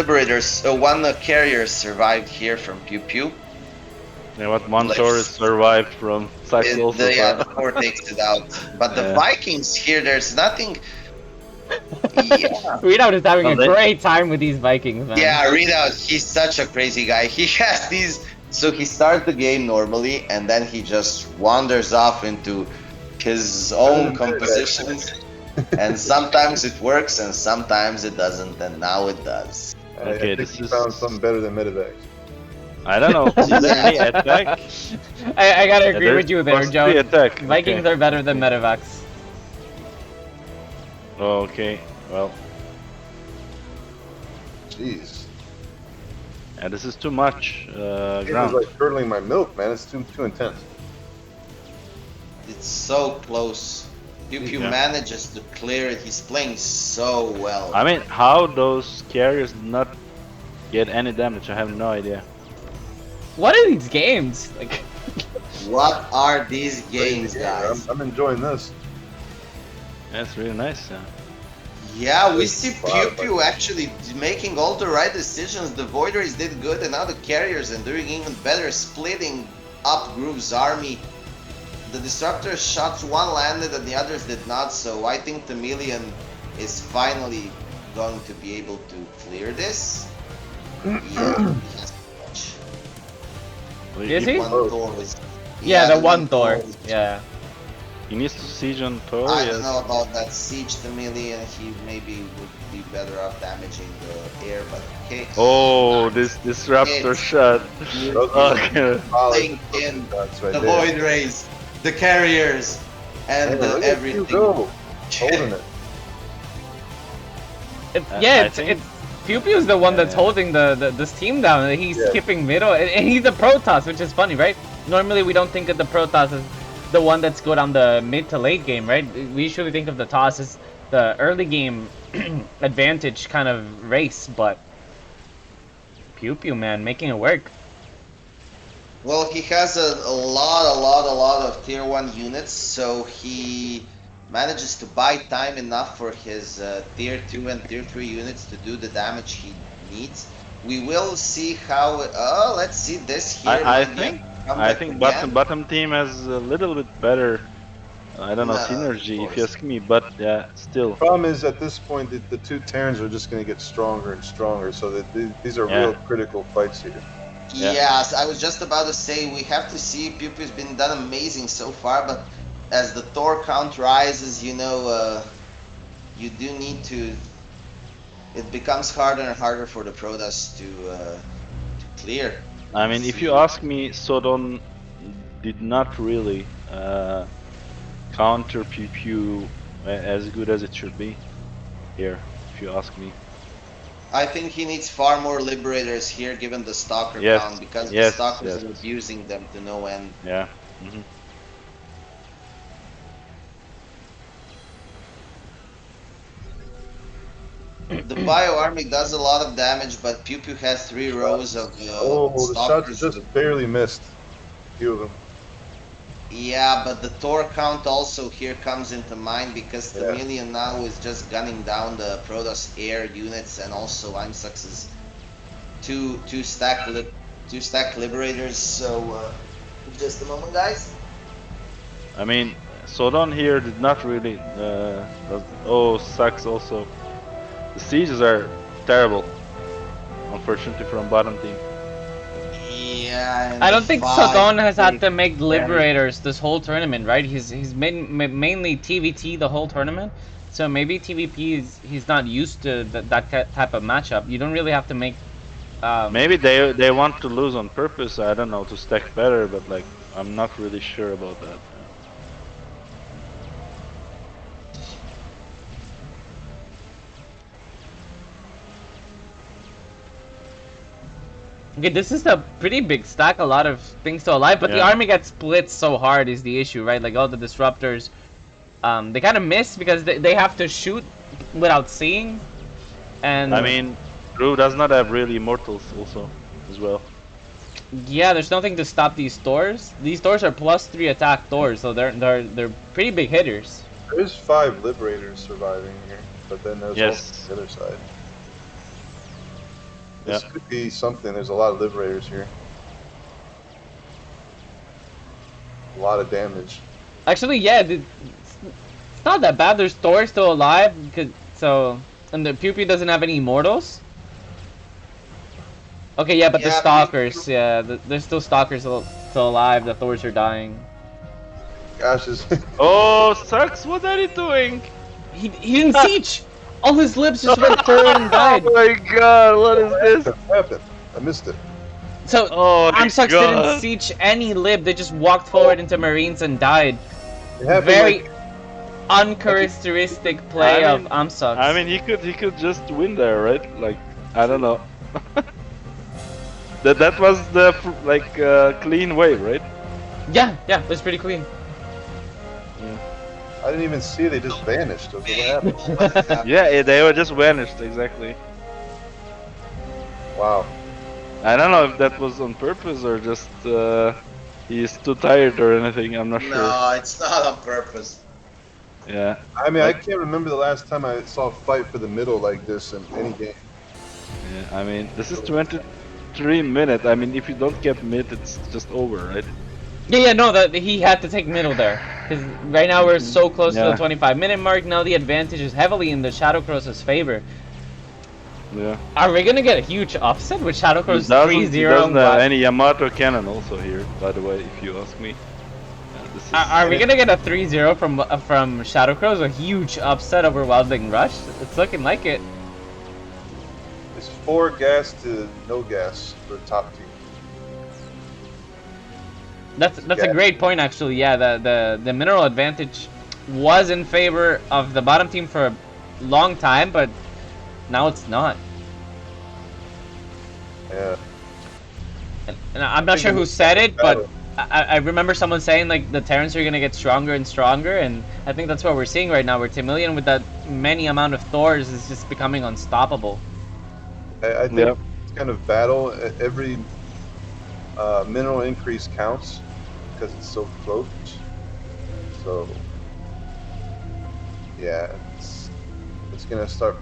S3: carrier survived here from PewPew.
S2: Yeah, what one Thor survived from Sax also.
S3: Yeah, the Thor takes it out. But the Vikings here, there's nothing. Yeah.
S1: Readoubt is having a great time with these Vikings, man.
S3: Yeah, Readoubt, he's such a crazy guy. He has these. So he starts the game normally, and then he just wanders off into his own compositions. And sometimes it works, and sometimes it doesn't, and now it does.
S2: Okay,
S4: I think you found something better than Nedved.
S2: I don't know. Is there any attack?
S1: I gotta agree with you there, Joe.
S2: Attack.
S1: Vikings are better than Medivacs.
S2: Okay, well.
S4: Jeez.
S2: Yeah, this is too much
S4: It
S2: ground.
S4: was like curdling my milk, man. It's too intense.
S3: It's so close. PewPew manages to clear it. He's playing so well.
S2: I mean, how those carriers did not get any damage, I have no idea.
S1: What are these games? Like,
S3: what are these games, guys?
S4: I'm enjoying this.
S2: That's really nice.
S3: Yeah, we see PewPew actually making all the right decisions. The Voiders did good, and now the carriers are doing even better, splitting up Groove's army. The Disruptor shots, one landed and the others did not, so I think Temilian is finally going to be able to clear this. Yeah, he has much.
S1: Is he?
S3: One Thor is,
S1: yeah, the one Thor. Yeah.
S2: He needs to siege on Thor.
S3: I don't know about that siege Temilian. He maybe would be better off damaging the air, but okay.
S2: Oh, this Disruptor shot. Okay.
S3: Playing in the Void Rays, the carriers, and everything.
S4: Holding it.
S1: It's PewPew's the one that's holding this team down. He's skipping middle, and he's a Protoss, which is funny, right? Normally we don't think of the Protoss as the one that's good on the mid to late game, right? We usually think of the Toss as the early game advantage kind of race, but PewPew, man, making it work.
S3: Well, he has a lot of tier 1 units, so he manages to buy time enough for his tier 2 and tier 3 units to do the damage he needs. We will see how. Let's see this here.
S2: I think bottom team has a little bit better. I don't know, synergy if you ask me, but yeah, still.
S4: The problem is at this point the two Terrans are just going to get stronger and stronger, so that these are real critical fights here.
S3: Yes, I was just about to say we have to see. PewPew's been done amazing so far, but as the Thor count rises, you know, you do need to. It becomes harder and harder for the Protoss to clear.
S2: I mean, if you ask me, Sodon did not really counter PewPew as good as it should be here, if you ask me.
S3: I think he needs far more Liberators here, given the Stalker count, because the Stalkers are abusing them to no end.
S2: Yeah.
S3: The Bio Army does a lot of damage, but PewPew has 3 rows of
S4: the shots just barely missed. A few of them.
S3: Yeah, but the Thor count also here comes into mind, because Temilian now is just gunning down the Protoss air units, and also Imsux's two stack Liberators. So just a moment, guys.
S2: I mean, Sodon here did not really. Sucks also. The sieges are terrible, unfortunately, from bottom team.
S3: Yeah.
S1: I don't think Sodon has had to make Liberators this whole tournament, right? He's mainly TVT the whole tournament, so maybe TVP he's not used to that type of matchup. You don't really have to make.
S2: Maybe they want to lose on purpose. I don't know, to stack better, but like I'm not really sure about that.
S1: Okay, this is a pretty big stack, a lot of things to alive, but the army gets split so hard is the issue, right? Like all the disruptors They kind of miss because they have to shoot without seeing. And
S2: I mean, Drew does not have really immortals also as well.
S1: yeah, there's nothing to stop these Thors. These Thors are +3 attack Thors, so they're pretty big hitters.
S4: There's 5 Liberators surviving here, but then there's also the other side. This could be something. There's a lot of Liberators here. A lot of damage.
S1: Actually, yeah, it's not that bad. There's Thor still alive, and the PewPew doesn't have any immortals. Okay, yeah, but the Stalkers, there's still Stalkers still alive. The Thors are dying.
S4: Gosh, is
S2: Oh, Sucks! What are you doing?
S1: He didn't siege. All his lips just went forward and died.
S2: Oh my god, what is this?
S4: what happened? I missed it.
S1: So Imsux didn't siege any lib. They just walked forward into Marines and died. Very uncharacteristic play of Imsux.
S2: I mean, he could just win there, right? Like, I don't know. that was the clean way, right?
S1: Yeah, it was pretty clean.
S4: I didn't even see it. They just vanished. What happened?
S2: Yeah, they were just vanished, exactly.
S4: Wow.
S2: I don't know if that was on purpose or just he's too tired or anything. I'm not sure.
S3: No, it's not on purpose.
S2: Yeah.
S4: I mean, I can't remember the last time I saw a fight for the middle like this in any game.
S2: Yeah, I mean, this is 23 minutes. I mean, if you don't get mid, it's just over, right?
S1: Yeah, no, that he had to take middle there. Because right now we're so close to the 25-minute mark. Now the advantage is heavily in the Shadow Crows' favor.
S2: Yeah.
S1: Are we gonna get a huge upset with Shadow Crows 3-0?
S2: He doesn't have any Yamato cannon also here, by the way, if you ask me.
S1: Are we gonna get a 3-0 from Shadow Crows? A huge upset over Wildling Rush? It's looking like it.
S4: It's 4 gas to no gas for top team.
S1: That's a great point, actually. Yeah, the mineral advantage was in favor of the bottom team for a long time, but now it's not.
S4: Yeah.
S1: And I'm not sure who said it, but I remember someone saying like the Terrans are gonna get stronger and stronger, and I think that's what we're seeing right now. Where Temilian with that many amount of Thors is just becoming unstoppable.
S4: I think it's kind of battle. Every mineral increase counts because it's so close. So yeah, it's gonna start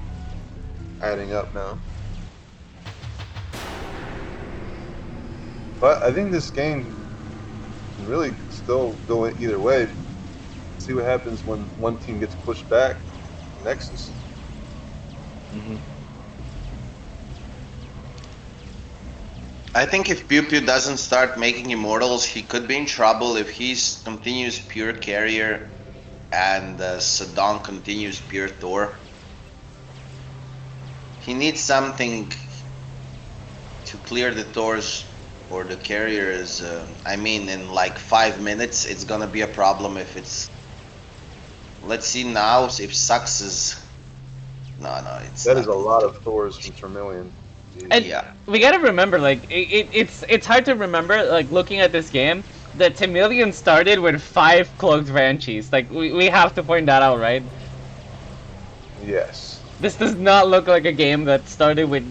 S4: adding up now. But I think this game can really still go either way. See what happens when one team gets pushed back. Nexus.
S3: I think if PewPew doesn't start making immortals, he could be in trouble. If he continues pure carrier and Sodon continues pure Thor, he needs something to clear the Thors or the carriers. I mean, in like 5 minutes, it's gonna be a problem if it's. Let's see now if Sucks is. No, it's.
S4: That is a lot of Thors from Temilian.
S1: And we gotta remember, like, it's hard to remember, like, looking at this game, that Temilian started with 5 cloaked Banshees. Like, we have to point that out, right?
S4: Yes.
S1: This does not look like a game that started with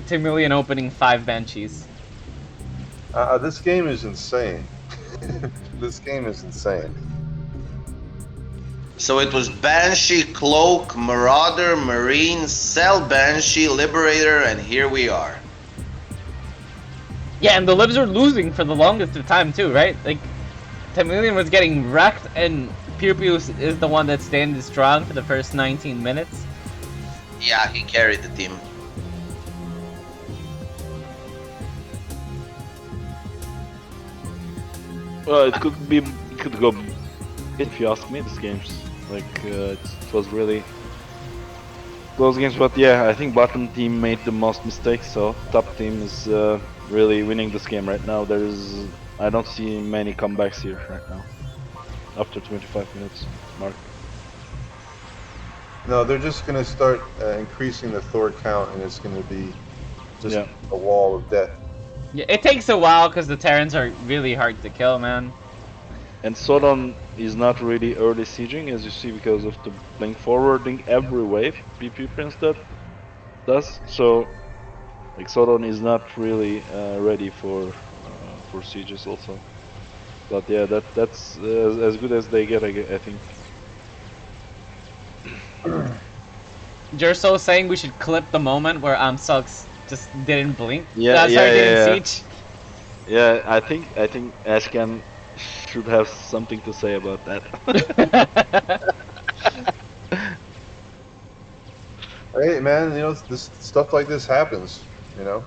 S1: Temilian opening 5 Banshees.
S4: This game is insane. This game is insane.
S3: So it was Banshee, Cloak, Marauder, Marine, Cell Banshee, Liberator, and here we are.
S1: Yeah, and the libs are losing for the longest of time too, right? Like, Temilian was getting wrecked, and PewPew is the one that standing strong for the first 19 minutes.
S3: Yeah, he carried the team.
S2: Well, it could go, if you ask me, this game's like, it was really close games, but yeah, I think bottom team made the most mistakes, so top team is really winning this game right now. I don't see many comebacks here right now, after 25 minutes mark.
S4: No, they're just going to start increasing the Thor count, and it's going to be just a wall of death.
S1: Yeah, it takes a while because the Terrans are really hard to kill, man.
S2: And Sodon is not really early sieging, as you see, because of the blink forwarding every wave PewPewPrince does. So, like Sodon is not really ready for sieges also. But yeah, that's as good as they get, I think.
S1: You're so saying we should clip the moment where Imsux just didn't blink?
S2: Yeah,
S1: didn't siege?
S2: Yeah, I think Ashcan should have something to say about that.
S4: Hey man, you know, this stuff like this happens. You know,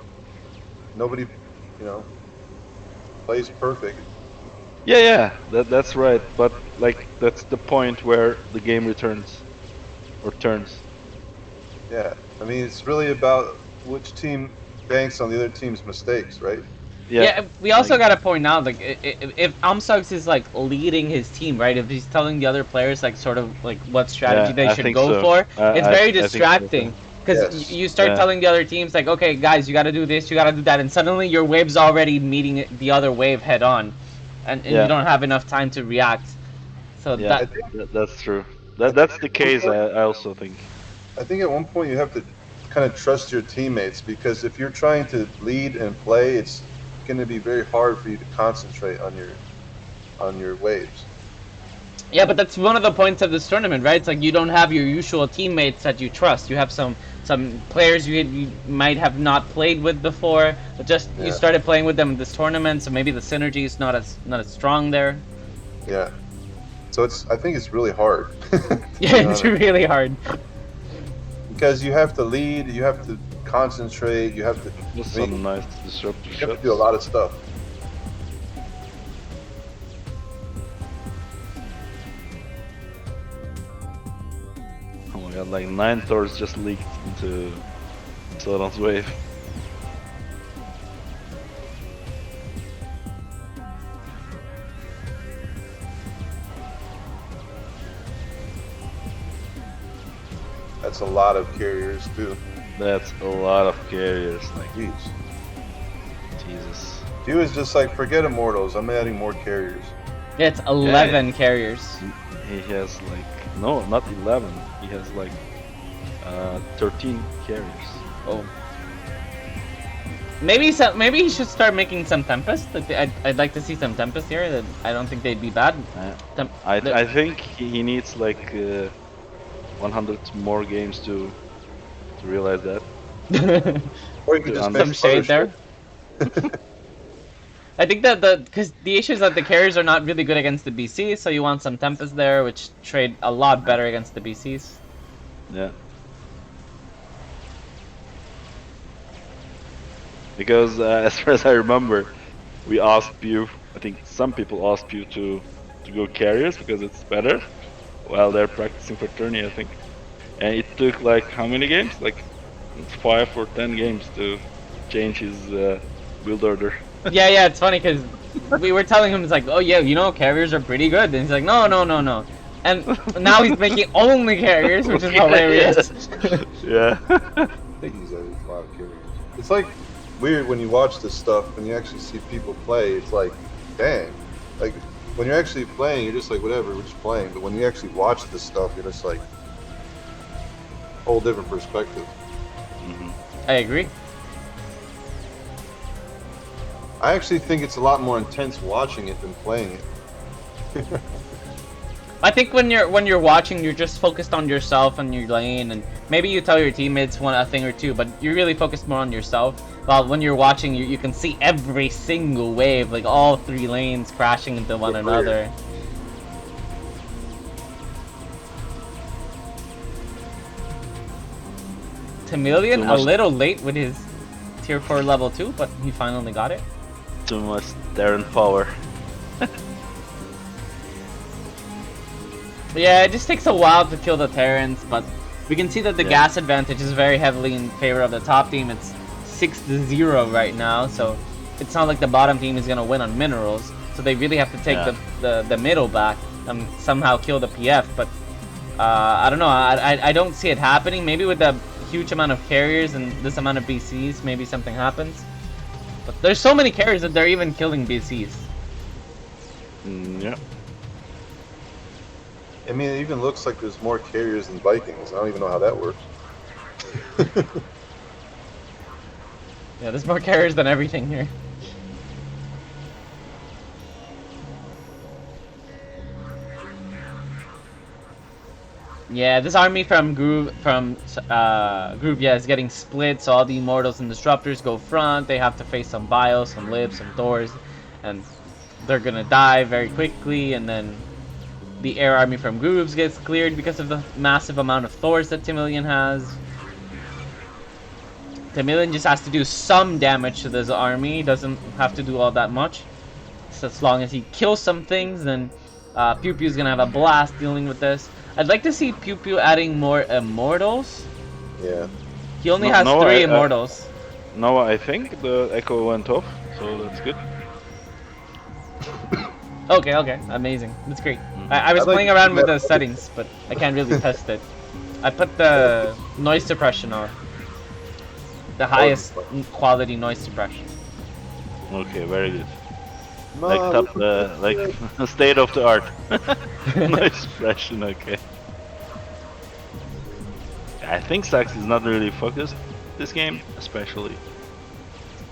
S4: nobody, you know, plays perfect.
S2: Yeah, that's right. But like that's the point where the game returns or turns.
S4: Yeah, I mean, it's really about which team banks on the other team's mistakes, right?
S1: Yeah, we also gotta point out, like, if Imsux is like leading his team, right? If he's telling the other players like sort of like what strategy they should go for, it's very distracting. Because you start telling the other teams like, okay, guys, you gotta do this, you gotta do that, and suddenly your wave's already meeting the other wave head on, and you don't have enough time to react. So
S2: that's true. That's the case. I also think.
S4: I think at one point you have to kind of trust your teammates, because if you're trying to lead and play, it's going to be very hard for you to concentrate on your waves.
S1: Yeah, but that's one of the points of this tournament, right? It's like you don't have your usual teammates that you trust. You have some players you might have not played with before, but just you started playing with them in this tournament, so maybe the synergy is not as strong there.
S4: Yeah. So I think it's really hard.
S1: Yeah, it's really hard.
S4: Because you have to lead, you have to concentrate, you have to.
S2: Just some nice disruptive shots.
S4: You have to do a lot of stuff.
S2: Oh my god, like 9 Thors just leaked into Sodon's wave.
S4: That's a lot of carriers too.
S2: That's a lot of carriers, like
S4: jeez.
S2: Jesus.
S4: He was just like, forget Immortals, I'm adding more carriers.
S1: Yeah, it's 11 carriers.
S2: He has like, no, not 11. He has like 13 carriers.
S1: Oh. Maybe he should start making some Tempest. I'd like to see some Tempest here. I don't think they'd be bad.
S2: I think he needs like 100 more games to realize that.
S4: Or you could just
S1: some shade there. I think that because the issue is that the carriers are not really good against the BCs, so you want some Tempest there, which trade a lot better against the BCs.
S2: Yeah. Because as far as I remember, we asked Pew, I think some people asked Pew to go carriers because it's better, while they're practicing for tourney, I think. And it took like how many games? Like 5 or 10 games to change his build order.
S1: Yeah, it's funny because we were telling him, it's like, oh yeah, you know, carriers are pretty good. And he's like, no. And now he's making only carriers, which is hilarious.
S2: Yeah.
S4: I think he's added a lot of carriers. It's like weird when you watch this stuff and you actually see people play. It's like, dang. Like when you're actually playing, you're just like, whatever, we're just playing. But when you actually watch this stuff, you're just like, whole different perspective.
S1: I agree.
S4: I actually think it's a lot more intense watching it than playing it.
S1: I think when you're watching, you're just focused on yourself and your lane, and maybe you tell your teammates a thing or two, but you're really focused more on yourself. While when you're watching, you can see every single wave, like all 3 lanes crashing into one another. Temilian a little late with his tier 4 level 2, but he finally got it.
S2: Too much Darren power.
S1: Yeah, it just takes a while to kill the Terrans, but we can see that the gas advantage is very heavily in favor of the top team. It's 6-0 right now, so it's not like the bottom team is gonna win on minerals. So they really have to take the middle back and somehow kill the PF. But I don't know. I don't see it happening. Maybe with the huge amount of carriers and this amount of BCs, maybe something happens. But there's so many carriers that they're even killing BCs.
S2: Yeah.
S4: I mean, it even looks like there's more carriers than Vikings. I don't even know how that works.
S1: Yeah, there's more carriers than everything here. Yeah, this army from Groove is getting split, so all the Immortals and Disruptors go front. They have to face some Bios, some Libs, some Thors, and they're gonna die very quickly, and then the air army from Grooves gets cleared because of the massive amount of Thors that Temilian has. Temilian just has to do some damage to this army, doesn't have to do all that much. So as long as he kills some things, then PewPew's gonna have a blast dealing with this. I'd like to see PewPew adding more Immortals.
S4: Yeah.
S1: He only has 3 Immortals.
S2: No, I think the Echo went off, so that's good.
S1: Okay, amazing. That's great. I was playing around with the settings, but I can't really test it. I put the noise suppression on. The highest quality noise suppression.
S2: Okay, very good. Like top, like state of the art. Noise suppression, okay. I think Sax is not really focused this game, especially.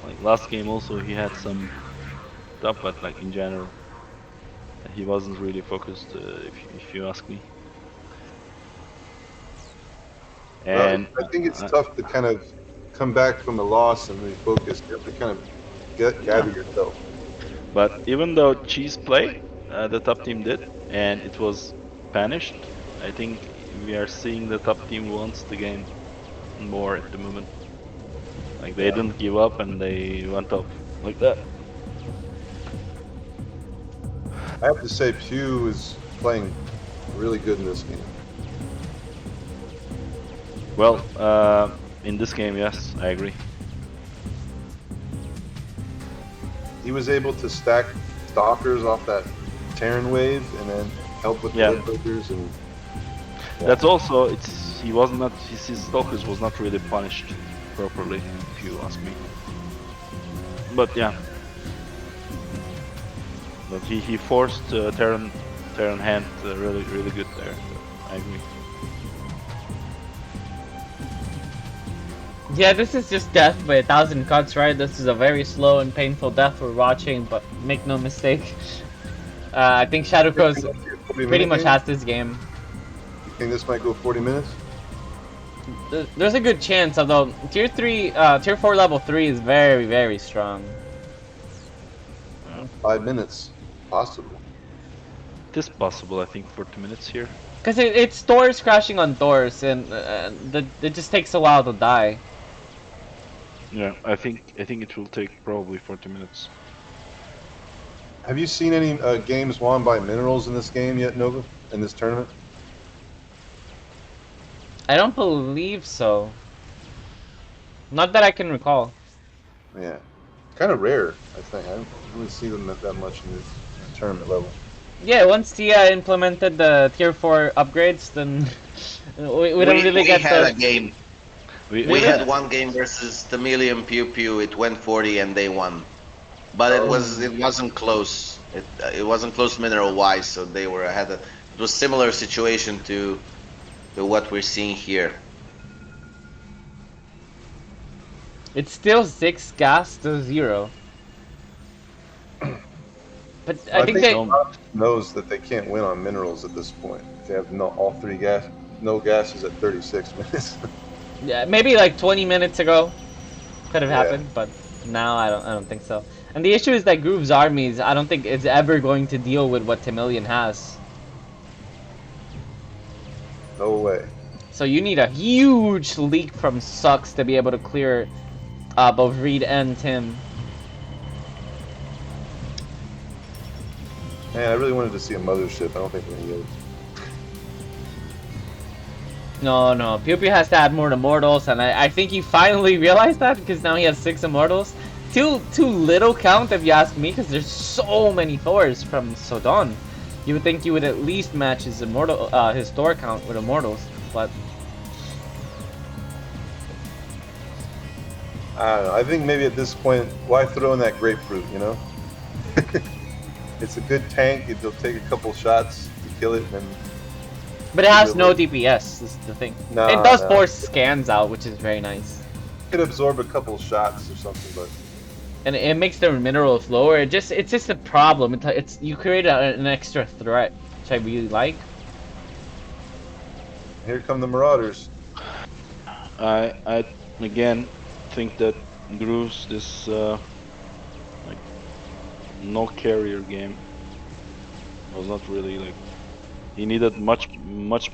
S2: Like last game also he had some stuff, but like in general, he wasn't really focused. If you ask me. And
S4: I think it's tough to kind of come back from a loss and refocus. You have to kind of gather yourself.
S2: But even though Cheese played, the top team did, and it was punished, I think we are seeing the top team wants the game more at the moment. Like they didn't give up and they went up like that.
S4: I have to say, Pew is playing really good in this game.
S2: Well, in this game, yes, I agree.
S4: He was able to stack stalkers off that Terran wave and then help with the breakers and. Yeah.
S2: That's also his stalkers was not really punished properly, if you ask me. But yeah, but he forced Terran hand really good there. So I agree.
S1: Yeah, this is just death by 1,000 cuts, right? This is a very slow and painful death we're watching, but make no mistake. I think Shadowcross pretty much has this game.
S4: You think this might go 40 minutes?
S1: There's a good chance, although Tier 4 level 3 is very strong.
S4: 5 minutes, possible.
S2: It is possible, I think, 40 minutes here.
S1: Because it's Thors crashing on Thors, and it just takes a while to die.
S2: Yeah, I think it will take probably 40 minutes.
S4: Have you seen any games won by minerals in this game yet, Nova? In this tournament?
S1: I don't believe so. Not that I can recall.
S4: Yeah, kind of rare. I think I don't really see them that much in this tournament level.
S1: Yeah, once Tia implemented the Tier 4 upgrades, then we don't really get
S3: had
S1: the...
S3: a game. We had one game versus Temilian PewPew. It went 40 and they won, but it wasn't close. It wasn't close mineral wise, so they were ahead. It was similar situation to what we're seeing here.
S1: It's still 6 gas to 0. But I think they
S4: knows that they can't win on minerals at this point. They have all 3 no gases at 36 minutes.
S1: Yeah, maybe like 20 minutes ago could have happened, but now I don't think so. And the issue is that Groove's armies, I don't think it's ever going to deal with what Temilian has.
S4: No way.
S1: So you need a huge leak from Sux to be able to clear both Reed and Tim.
S4: Man, I really wanted to see a mothership. I don't think we're gonna get it.
S1: No, PewPew has to add more Immortals, and I think he finally realized that, because now he has 6 Immortals. Too little count if you ask me, because there's so many Thors from Sodon. You would think you would at least match his his Thor count with Immortals, but
S4: I don't know. I think maybe at this point, why throw in that grapefruit, you know? It's a good tank. It'll take a couple shots to kill it, and
S1: But it has no DPS, is the thing.
S4: No,
S1: it does
S4: no.
S1: force scans out, which is very nice.
S4: It could absorb a couple shots or something, but
S1: And it makes the minerals lower. It's just a problem. You create an extra threat, which I really like.
S4: here come the Marauders.
S2: I again think that Grooves this like no carrier game was not really like he needed much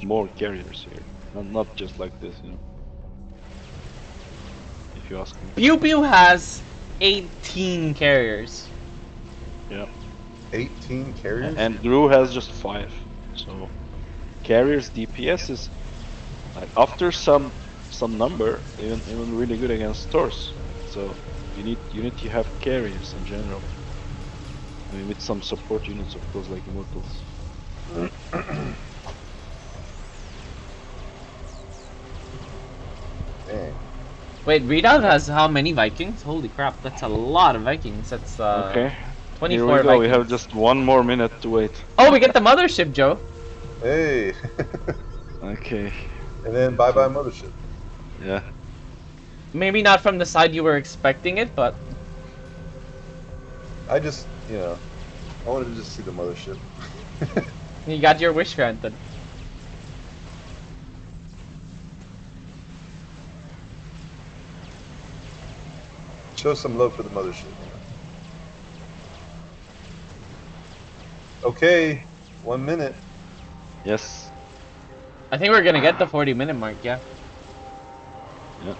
S2: more carriers here, not just like this, you know. If you ask me.
S1: PewPew has 18 carriers.
S2: Yeah.
S4: 18 carriers?
S2: And Gru has just 5. So carriers DPS is like after some number even really good against stores. So you need to have carriers in general. I mean, with some support units, of course, like Immortals.
S4: Dang.
S1: Wait, Readoubt has how many Vikings? Holy crap, that's a lot of Vikings. That's
S2: Okay.
S1: 24
S2: Here we go.
S1: Vikings.
S2: We have just 1 more minute to wait.
S1: Oh, we get the mothership, Joe.
S4: Hey.
S2: Okay.
S4: And then bye-bye Mothership.
S2: Yeah.
S1: Maybe not from the side you were expecting it, but
S4: I just, you know, I wanted to just see the Mothership.
S1: you got your wish granted.
S4: Show some love for the Mothership. Okay, 1 minute.
S2: Yes.
S1: I think we're gonna get the 40-minute mark, yeah.
S2: Yeah.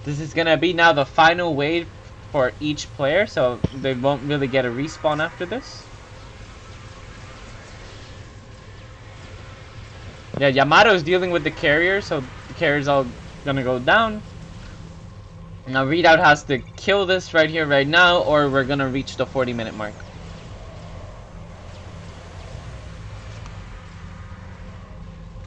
S1: This is gonna be now the final wave for each player, so they won't really get a respawn after this. Yeah, Yamato's dealing with the carrier, so the carrier's all gonna go down. Now Readout has to kill this right here, right now, or we're gonna reach the 40-minute mark.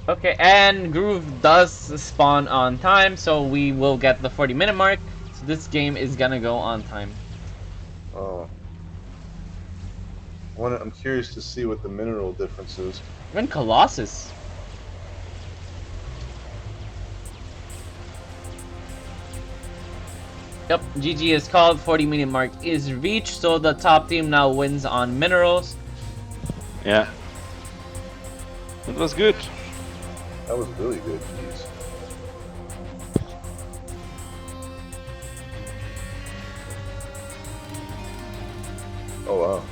S1: Okay, and Groove does spawn on time, so we will get the 40-minute mark. So this game is gonna go on time.
S4: Oh. I'm curious to see what the mineral difference is.
S1: Even Colossus. Yep, GG is called, 40-minute mark is reached, so the top team now wins on minerals.
S2: Yeah. It was good.
S4: That was really good. Jeez. Oh wow.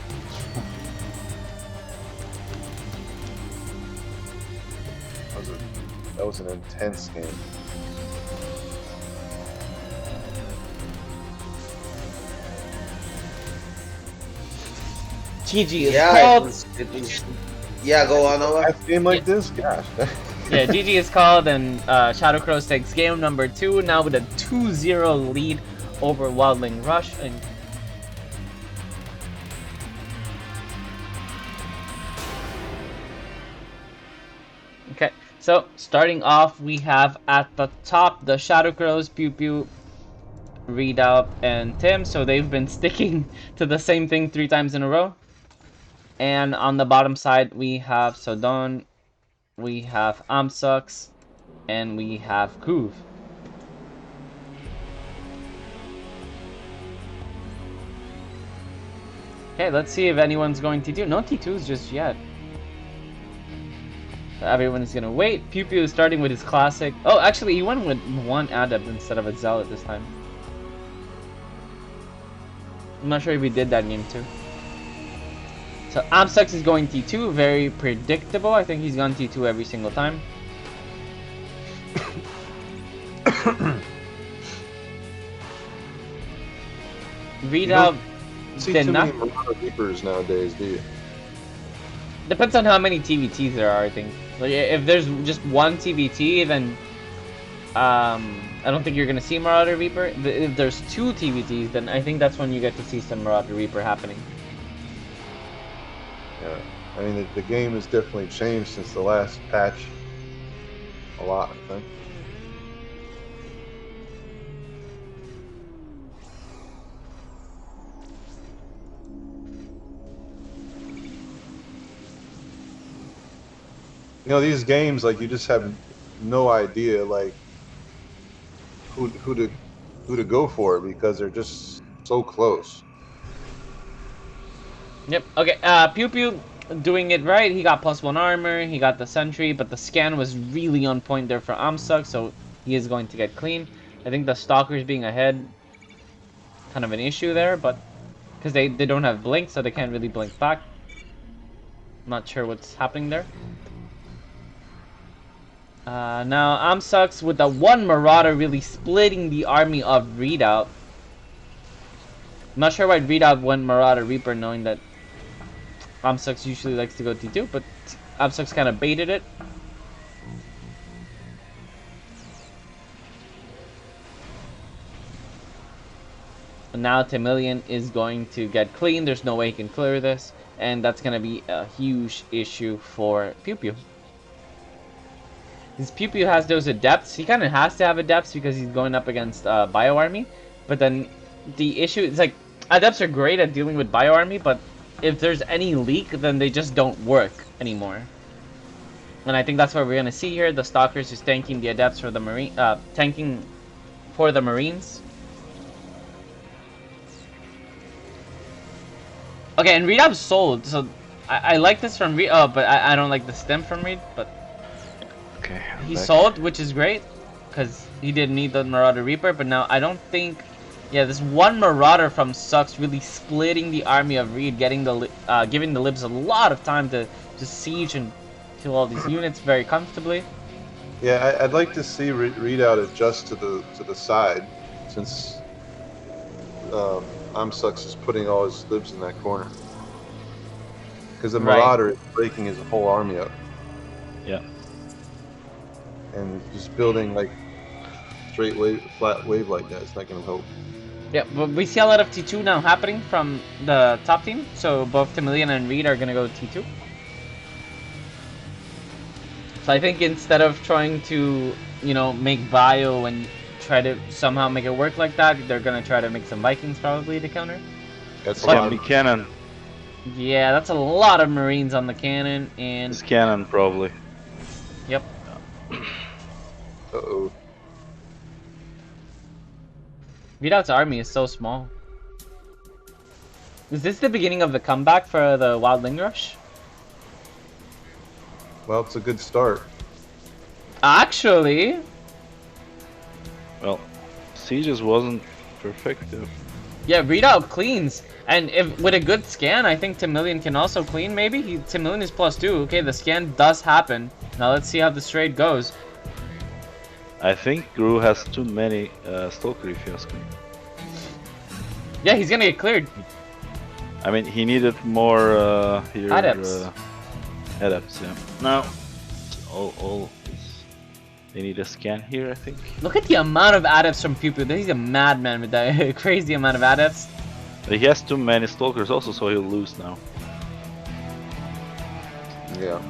S4: That was an intense game.
S1: GG is
S3: Yeah,
S1: called.
S3: yeah, go on, Noah.
S4: A game like this, gosh.
S1: Yeah, GG is called, and Shadow Crows takes game number 2, now with a 2-0 lead over Wildling Rush. And okay, so starting off, we have at the top the Shadow Crows, PewPew, Readout, and Tim. So they've been sticking to the same thing 3 times in a row. And on the bottom side, we have Sodon, we have Imsux, and we have Groove. Okay, let's see if anyone's going to do. No T2s just yet. Everyone is gonna wait. PewPew is starting with his classic. Oh, actually, he went with 1 Adept instead of a Zealot this time. I'm not sure if he did that game too. So Imsux is going T2, very predictable. I think he's gone T2 every single time. Readout
S4: See
S1: did
S4: too
S1: not.
S4: many Marauder Reapers nowadays, do you?
S1: Depends on how many TVTs there are, I think. Like, if there's just 1 TVT, then I don't think you're gonna see Marauder Reaper. If there's 2 TVTs, then I think that's when you get to see some Marauder Reaper happening.
S4: Yeah. I mean, the game has definitely changed since the last patch. A lot, I think. You know, these games, like, you just have no idea, like, who to go for because they're just so close.
S1: Yep. Okay. Pew Pew doing it right. He got +1 armor. He got the sentry, but the scan was really on point there for Imsux, so he is going to get clean. I think the stalkers being ahead, kind of an issue there, but because they don't have blink, so they can't really blink back. Not sure what's happening there. Now Imsux with the one Marauder really splitting the army of Readoubt. Not sure why Readoubt went Marauder Reaper, knowing that Imsux usually likes to go T2, but Imsux kind of baited it. And now Temilian is going to get clean. There's no way he can clear this, and that's going to be a huge issue for PewPew. His PewPew has those adepts. He kind of has to have adepts because he's going up against Bio Army. But then the issue is, like, adepts are great at dealing with Bio Army, but if there's any leak, then they just don't work anymore. And I think that's what we're gonna see here. The stalkers is tanking the adepts for the marine, tanking for the marines. Okay, and Readout sold, so I like this from Reed. Oh, but I don't like the stem from Reed, but
S2: okay.
S1: He sold, which is great, because he didn't need the Marauder Reaper. But now I don't think, yeah, this one Marauder from Sucks really splitting the army of Reed, getting the giving the libs a lot of time to siege and kill all these units very comfortably.
S4: Yeah, I'd like to see Readout adjust to the side, since Imsux is putting all his libs in that corner. Because the Marauder is breaking his whole army up.
S2: Yeah.
S4: And just building like straight wave, flat wave like that, it's not going to help.
S1: Yeah, but we see a lot of T2 now happening from the top team, so both Temilian and Reed are going to go T2. So I think instead of trying to, you know, make Bio and try to somehow make it work like that, they're going to try to make some Vikings probably to counter.
S4: That's
S2: the cannon.
S1: Yeah, that's a lot of Marines on the cannon, and...
S2: It's cannon, probably.
S1: Yep.
S4: Uh-oh.
S1: Readout's army is so small. Is this the beginning of the comeback for the Wildling Rush?
S4: Well, it's a good start.
S1: Actually...
S2: Well, Sieges wasn't perfect, though.
S1: Yeah, Readout cleans. And if with a good scan, I think Temilian can also clean, maybe? Temilian is +2. Okay, the scan does happen. Now let's see how this trade goes.
S2: I think Gru has too many Stalker, if you ask me.
S1: Yeah, he's gonna get cleared.
S2: I mean, he needed more here.
S1: Adepts.
S2: Adepts, yeah. Now, all they need a scan here, I think.
S1: Look at the amount of adepts from PewPew. He's a madman with that crazy amount of adepts.
S2: He has too many Stalkers also, so he'll lose now.
S4: Yeah.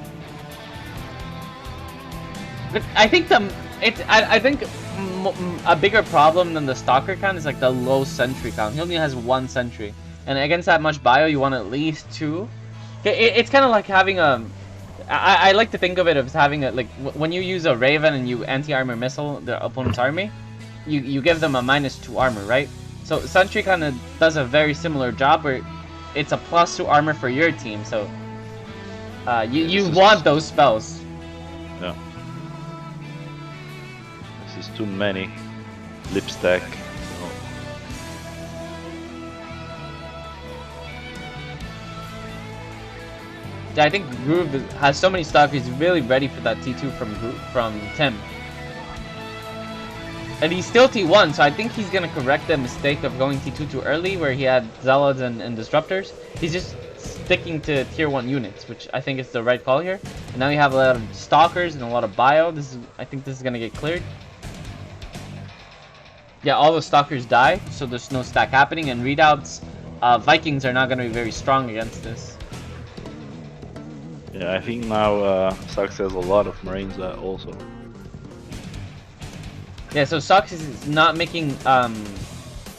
S1: But I think I think a bigger problem than the Stalker count is like the low sentry count. He only has 1 sentry, and against that much bio, you want at least 2. It's kind of like having a. I like to think of it as having a, like, when you use a Raven and you anti-armor missile the opponent's army, you give them a -2 armor, right? So sentry kind of does a very similar job where it's a +2 armor for your team. So you want those spells.
S2: Yeah. This is too many. Lip stack. So.
S1: Yeah, I think Groove has so many stock. He's really ready for that T2 from Tim. And he's still T1, so I think he's gonna correct the mistake of going T2 too early, where he had Zealots and Disruptors. He's just sticking to tier 1 units, which I think is the right call here. And now you have a lot of Stalkers and a lot of Bio. I think this is gonna get cleared. Yeah, all the Stalkers die, so there's no stack happening, and Readouts, Vikings are not gonna be very strong against this.
S2: Yeah, I think now Sucks has a lot of Marines also.
S1: Yeah, so Sucks is not making,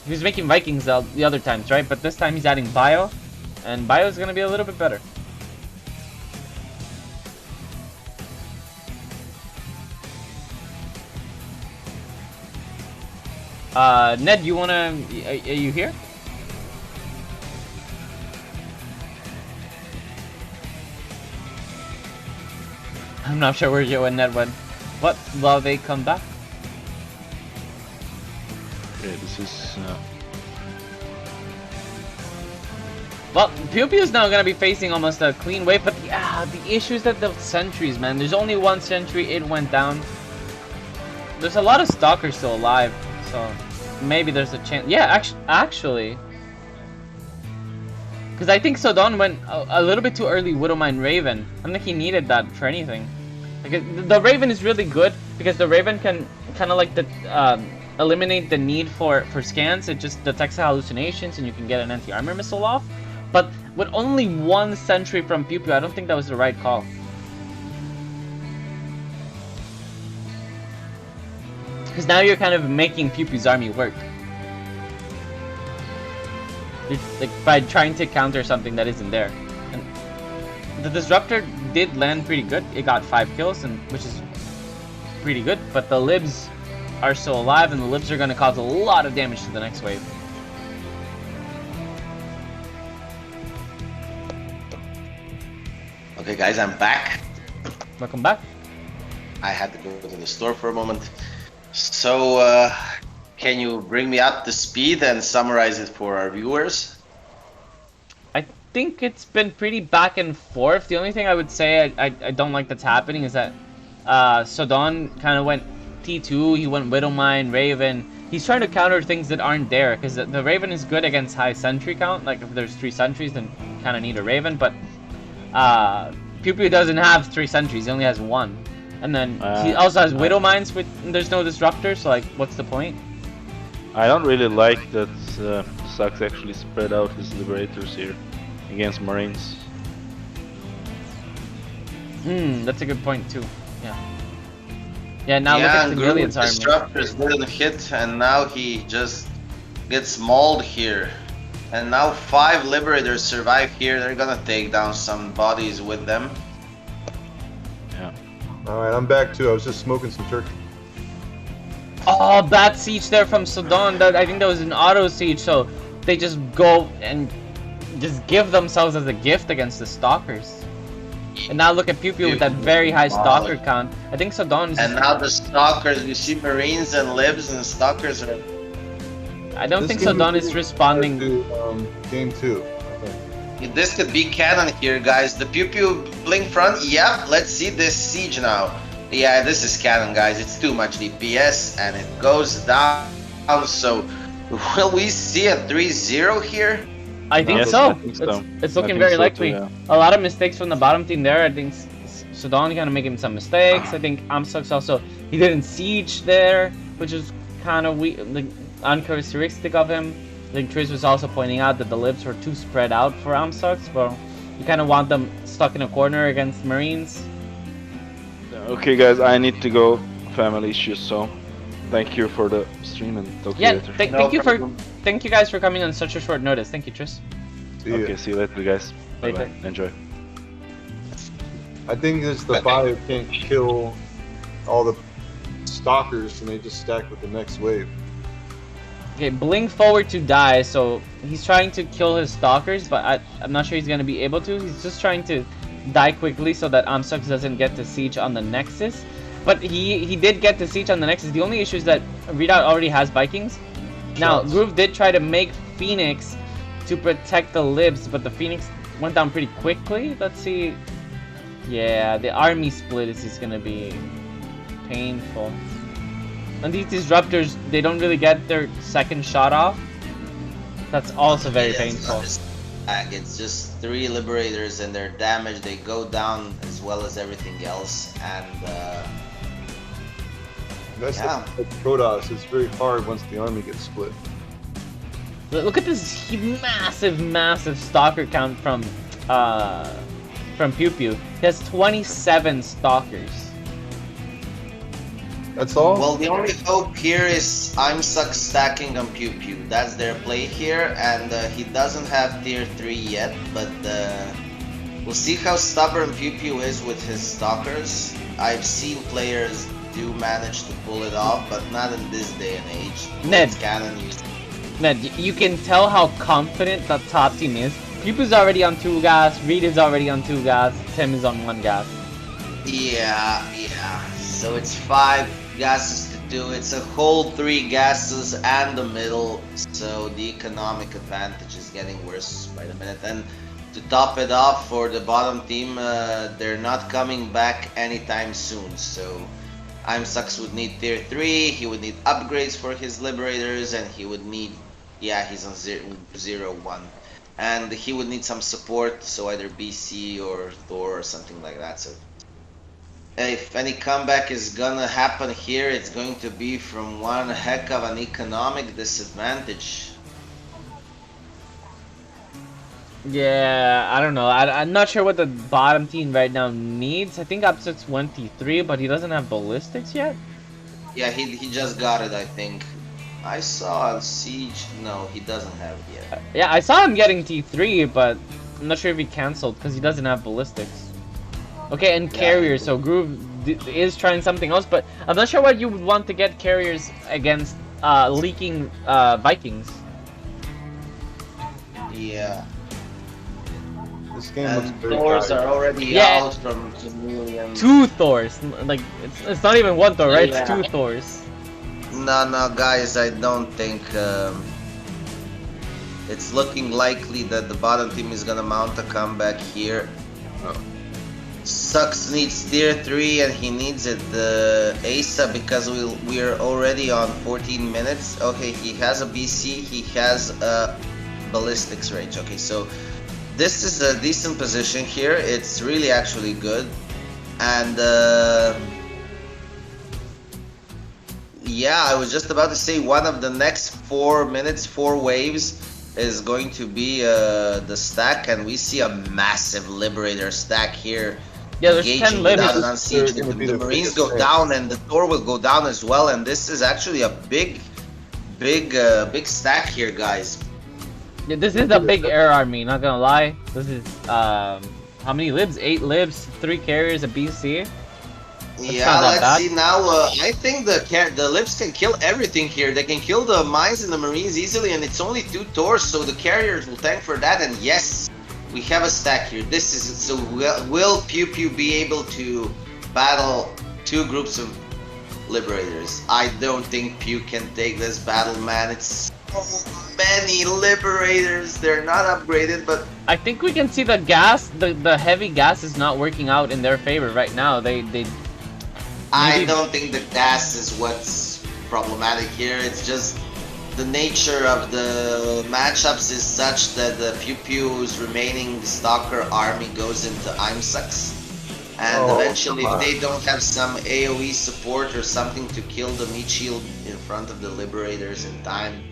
S1: he was making Vikings the other times, right? But this time he's adding Bio, and Bio is going to be a little bit better. Ned, you wanna? Are you here? I'm not sure where Joe and Ned went. What? Will they come back?
S2: Okay, this is.
S1: Well, PewPew is now gonna be facing almost a clean wave, but yeah, the issue is that the sentries, man. There's only one sentry, it went down. There's a lot of stalkers still alive, so maybe there's a chance. Yeah, actually. Because I think Sodon went a little bit too early Widowmine Raven. I don't think he needed that for anything. Because the Raven is really good, because the Raven can kind of like eliminate the need for scans. It just detects hallucinations and you can get an anti-armor missile off. But with only one sentry from PewPew, I don't think that was the right call. Because now you're kind of making PewPew's army work. Like by trying to counter something that isn't there. And the Disruptor did land pretty good. It got 5 kills, which is pretty good. But the Libs are still alive, and the Libs are going to cause a lot of damage to the next wave.
S3: Okay, guys, I'm back.
S1: Welcome back.
S3: I had to go to the store for a moment. So, can you bring me up to speed and summarize it for our viewers?
S1: I think it's been pretty back and forth. The only thing I would say I don't like that's happening is that Sodon kind of went T2, he went Widowmine, Raven. He's trying to counter things that aren't there, because the Raven is good against high sentry count. Like if there's 3 sentries, then you kind of need a Raven, but PewPew doesn't have 3 sentries, he only has 1. And then he also has Widowmines, with there's no Disruptor, so like, what's the point?
S2: I don't really like that Sux actually spread out his Liberators here against Marines.
S1: That's a good point too. Yeah. Yeah, now look at Temilian's army.
S3: Disruptors didn't hit, and now he just gets mauled here. And now 5 Liberators survive here. They're gonna take down some bodies with them.
S2: Yeah.
S4: Alright, I'm back too. I was just smoking some turkey.
S1: Oh, bad siege there from Sodon. I think that was an auto siege, so they just go and just give themselves as a gift against the Stalkers. And now look at PewPew with that very high Stalker count. I think Sodon is...
S3: And now the Stalkers, you see Marines and Libs and Stalkers are...
S1: I don't think Sodon is responding...
S4: To, game 2.
S3: This could be canon here, guys. The PewPew blink front, yep, let's see this siege now. Yeah, this is canon, guys. It's too much DPS, and it goes down. So, will we see a 3-0 here?
S1: I think
S2: Yes,
S1: so.
S2: I think so.
S1: It's looking
S2: I think
S1: very
S2: so
S1: likely.
S2: too, yeah.
S1: A lot of mistakes from the bottom team there. I think Sodon kind of making some mistakes. I think Imsux also, he didn't siege there, which is kind of like, uncharacteristic of him. I think Trish was also pointing out that the Libs were too spread out for Imsux. Well, you kind of want them stuck in a corner against Marines.
S2: Okay, guys, I need to go. Family issues, so thank you for the stream and talk to you later.
S1: Thank you guys for coming on such a short notice. Thank you, Tris.
S2: Okay, see you later, guys. Bye
S1: Later.
S2: bye. Enjoy.
S4: I think it's the 5 can't kill all the stalkers, and they just stack with the next wave.
S1: Okay, blink forward to die, so he's trying to kill his stalkers, but I'm not sure he's gonna be able to. He's just trying to die quickly so that Imsux doesn't get to siege on the Nexus. But he did get to siege on the Nexus. The only issue is that Readout already has Vikings. Now, Groove did try to make Phoenix to protect the Libs, but the Phoenix went down pretty quickly. Let's see. Yeah, the army split is gonna be painful. And these Disruptors, they don't really get their second shot off. That's also very painful.
S3: It's just 3 Liberators and their damage, they go down as well as everything else. And
S4: That's the Protoss. It's very hard once the army gets split.
S1: Look at this massive Stalker count from PewPew. He has 27 Stalkers.
S4: That's all?
S3: well, the only hope here is Imsux stacking on PewPew. That's their play here, and he doesn't have tier 3 yet, but we'll see how stubborn PewPew is with his stalkers. I've seen players do manage to pull it off, but not in this day and age.
S1: Ned.
S3: Cannon used.
S1: Ned, you can tell how confident the top team is. PewPew's already on 2 gas, Reed is already on 2 gas, Tim is on 1 gas.
S3: Yeah. So it's 5 gases to do. It's a whole 3 gases and the middle. So the economic advantage is getting worse by the minute. And to top it off for the bottom team, they're not coming back anytime soon. So Imsux would need tier 3, he would need upgrades for his liberators, and he would need, yeah, he's on 0-1. And he would need some support, so either BC or Thor or something like that. So if any comeback is gonna happen here, it's going to be from one heck of an economic disadvantage.
S1: Yeah, I don't know. I'm not sure what the bottom team right now needs. I think Imsux went T3, but he doesn't have ballistics yet.
S3: Yeah, he just got it, I think. I saw Siege. No, he doesn't have it yet.
S1: Yeah, I saw him getting T3, but I'm not sure if he cancelled because he doesn't have ballistics. Okay, and carriers. So Groove is trying something else, but I'm not sure what you would want to get carriers against leaking Vikings.
S3: Yeah.
S4: This game looks
S3: And
S4: very
S3: Thors
S4: tight.
S3: are already out from Temilian.
S1: 2 Thors. Like it's not even 1 Thor, right?
S3: Yeah.
S1: It's 2 Thors.
S3: No, guys, I don't think it's looking likely that the bottom team is gonna mount a comeback here.
S4: Oh.
S3: Sux needs tier 3 and he needs it ASAP because we're already on 14 minutes. Okay, he has a BC, he has a ballistics range. Okay, so this is a decent position here. It's really actually good. And yeah, I was just about to say one of the next 4 minutes, 4 waves is going to be the stack, and we see a massive liberator stack here.
S1: Yeah, there's 10 libs.
S3: The Marines go down and the Thor will go down as well, and this is actually a big stack here, guys.
S1: Yeah, this is a big air army, not gonna lie. This is how many libs? 8 libs, 3 carriers, a BC.
S3: Yeah, let's see now. I think the libs can kill everything here. They can kill the mines and the Marines easily, and it's only 2 Thors, so the carriers will tank for that. And yes, we have a stack here. This is so. Will PewPew be able to battle 2 groups of liberators? I don't think Pew can take this battle, man. It's so many liberators. They're not upgraded, but
S1: I think we can see the gas, the heavy gas is not working out in their favor right now.
S3: I don't think the gas is what's problematic here. It's just the nature of the matchups is such that the PewPew's remaining Stalker army goes into Imsux. And eventually, if they don't have some AoE support or something to kill the meat shield in front of the Liberators in time,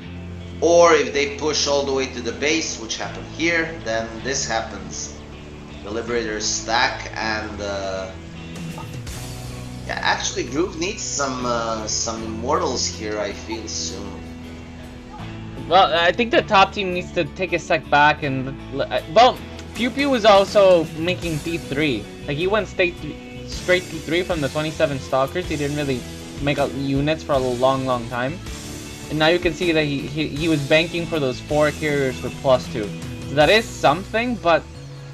S3: or if they push all the way to the base, which happened here, then this happens. The Liberators stack and yeah, actually Groove needs some immortals here, I feel soon.
S1: Well, I think the top team needs to take a step back and well, PewPew was also making T3. Like he went straight T3 from the 27 Stalkers. He didn't really make out units for a long time. And now you can see that he was banking for those 4 carriers for +2. So that is something, but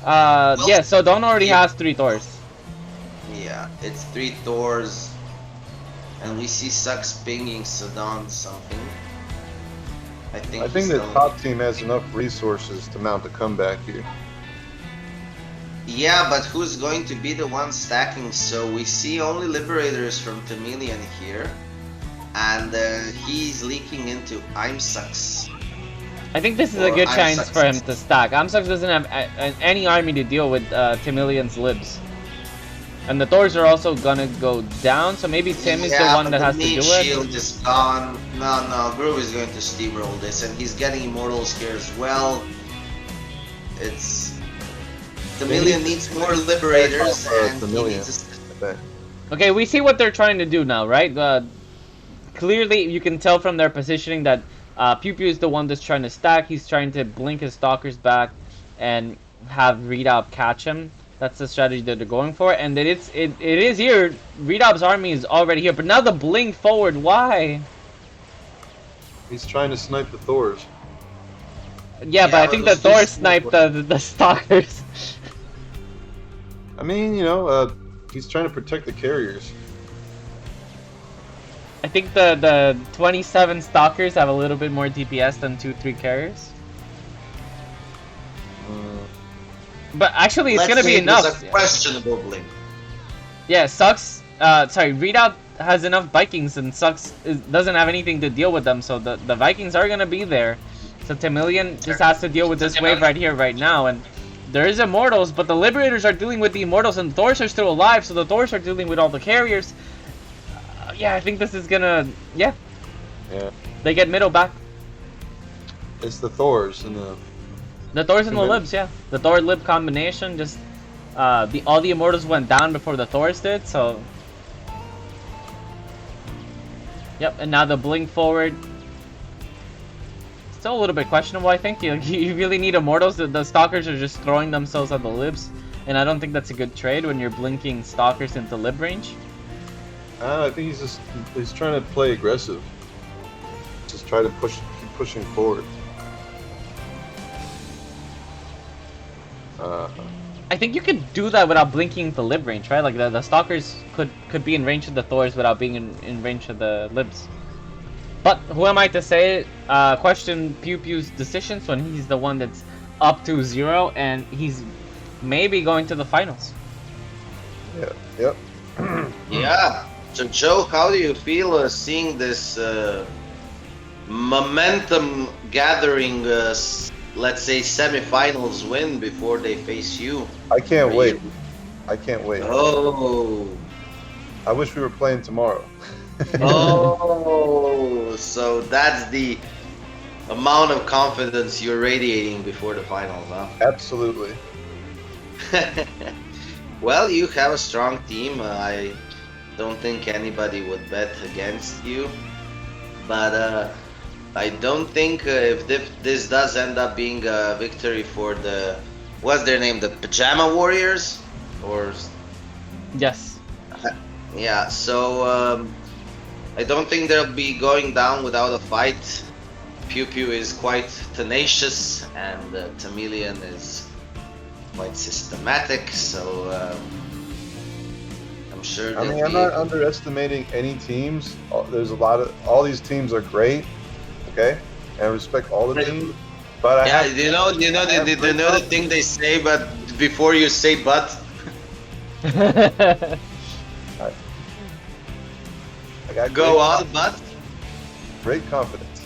S1: yeah, Sodon already has 3 Thors.
S3: Yeah, it's 3 Thors, and we see Sux pinging Sodon something. I think
S4: the top team has enough resources to mount a comeback here.
S3: Yeah, but who's going to be the one stacking? So we see only Liberators from Temilian here, and he's leaking into Imsux.
S1: I think this is a good chance for him to stack. Imsux doesn't have any army to deal with Temilian's libs. And the Thors are also gonna go down, so maybe Tim is the one that has to do it.
S3: The shield is gone. No, Groove is going to steamroll this, and he's getting immortals here as well. It's Temilian needs more liberators, and he needs a...
S1: Okay, we see what they're trying to do now, right? Clearly, you can tell from their positioning that PewPew is the one that's trying to stack. He's trying to blink his stalkers back and have Readoubt catch him. That's the strategy that they're going for, and it is here. Readout's army is already here, but now the blink forward. Why?
S4: He's trying to snipe the Thors.
S1: Yeah, but I think the Thor sniped the stalkers.
S4: I mean, you know, he's trying to protect the carriers.
S1: I think the 27 stalkers have a little bit more DPS than 2-3 carriers. But actually, it's gonna be enough.
S3: It's a questionable blink.
S1: Yeah, Sucks. Sorry, Readout has enough Vikings, and Sucks doesn't have anything to deal with them. So the Vikings are gonna be there. So Temilian just has to deal with this wave right here, right now, and there is Immortals, but the Liberators are dealing with the Immortals, and the Thors are still alive. So the Thors are dealing with all the carriers. Yeah, I think this is gonna. Yeah.
S4: Yeah.
S1: They get middle back.
S4: It's the Thors and
S1: the Thors and the Libs, yeah. The Thor Lib combination, just all the Immortals went down before the Thors did, so. Yep, and now the blink forward. Still a little bit questionable, I think. You really need Immortals. The Stalkers are just throwing themselves at the Libs, and I don't think that's a good trade when you're blinking Stalkers into Lib range.
S4: I think he's trying to play aggressive. Just try to keep pushing forward.
S1: I think you could do that without blinking the Lib range, right? Like the Stalkers could be in range of the Thors without being in range of the Libs. But who am I to say? Question PewPew's decisions when he's the one that's up to 0 and he's maybe going to the finals.
S4: Yeah. Yep.
S3: Yeah. So Joe, how do you feel seeing this momentum gathering? Let's say semifinals win before they face you.
S4: I can't wait. I can't wait.
S3: Oh.
S4: I wish we were playing tomorrow.
S3: Oh, so that's the amount of confidence you're radiating before the finals, huh?
S4: Absolutely.
S3: Well, you have a strong team. I don't think anybody would bet against you, but I don't think if this does end up being a victory for the, what's their name, the Pajama Warriors, or
S1: Yes.
S3: Yeah. So I don't think they'll be going down without a fight. PewPew is quite tenacious, and Temilian is quite systematic. So I'm sure.
S4: I mean, I'm not underestimating any teams. There's a lot of, all these teams are great. Okay, and I respect all the teams, but
S3: yeah, you know the thing they say, but before you say but.
S4: I got
S3: Go on, but.
S4: Great confidence.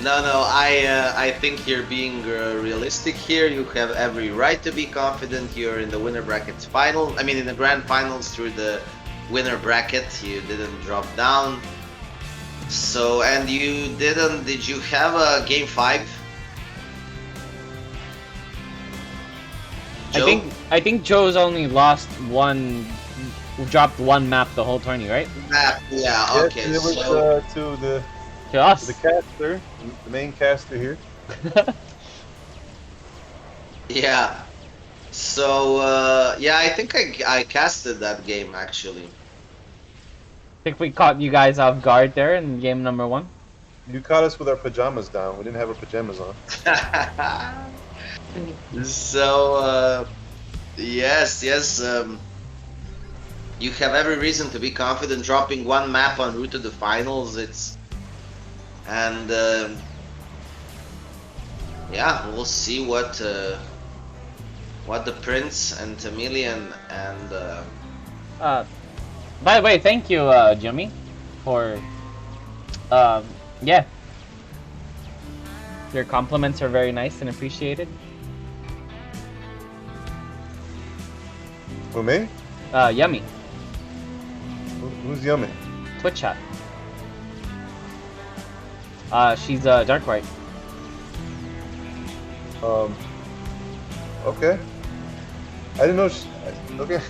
S3: No, I think you're being realistic here. You have every right to be confident. You're in the winner brackets final. I mean, in the grand finals through the winner bracket. You didn't drop down. So, and you didn't, did you have a game 5? Joe?
S1: I think Joe's only lost one, dropped one map the whole tourney, right?
S3: Map, yeah, okay.
S4: It was
S3: so,
S1: to us.
S4: the caster, the main caster here.
S3: yeah. So, yeah, I think I casted that game actually.
S1: I think we caught you guys off guard there in game number 1.
S4: You caught us with our pajamas down. We didn't have our pajamas on.
S3: So, yes, you have every reason to be confident. Dropping one map en route to the finals, and yeah, we'll see what the Prince and Temilian and
S1: by the way, thank you, Jimmy, for yeah, your compliments are very nice and appreciated.
S4: Who, me?
S1: Yummy.
S4: Who's Yummy?
S1: Twitch chat. She's dark white.
S4: Okay. I didn't know okay.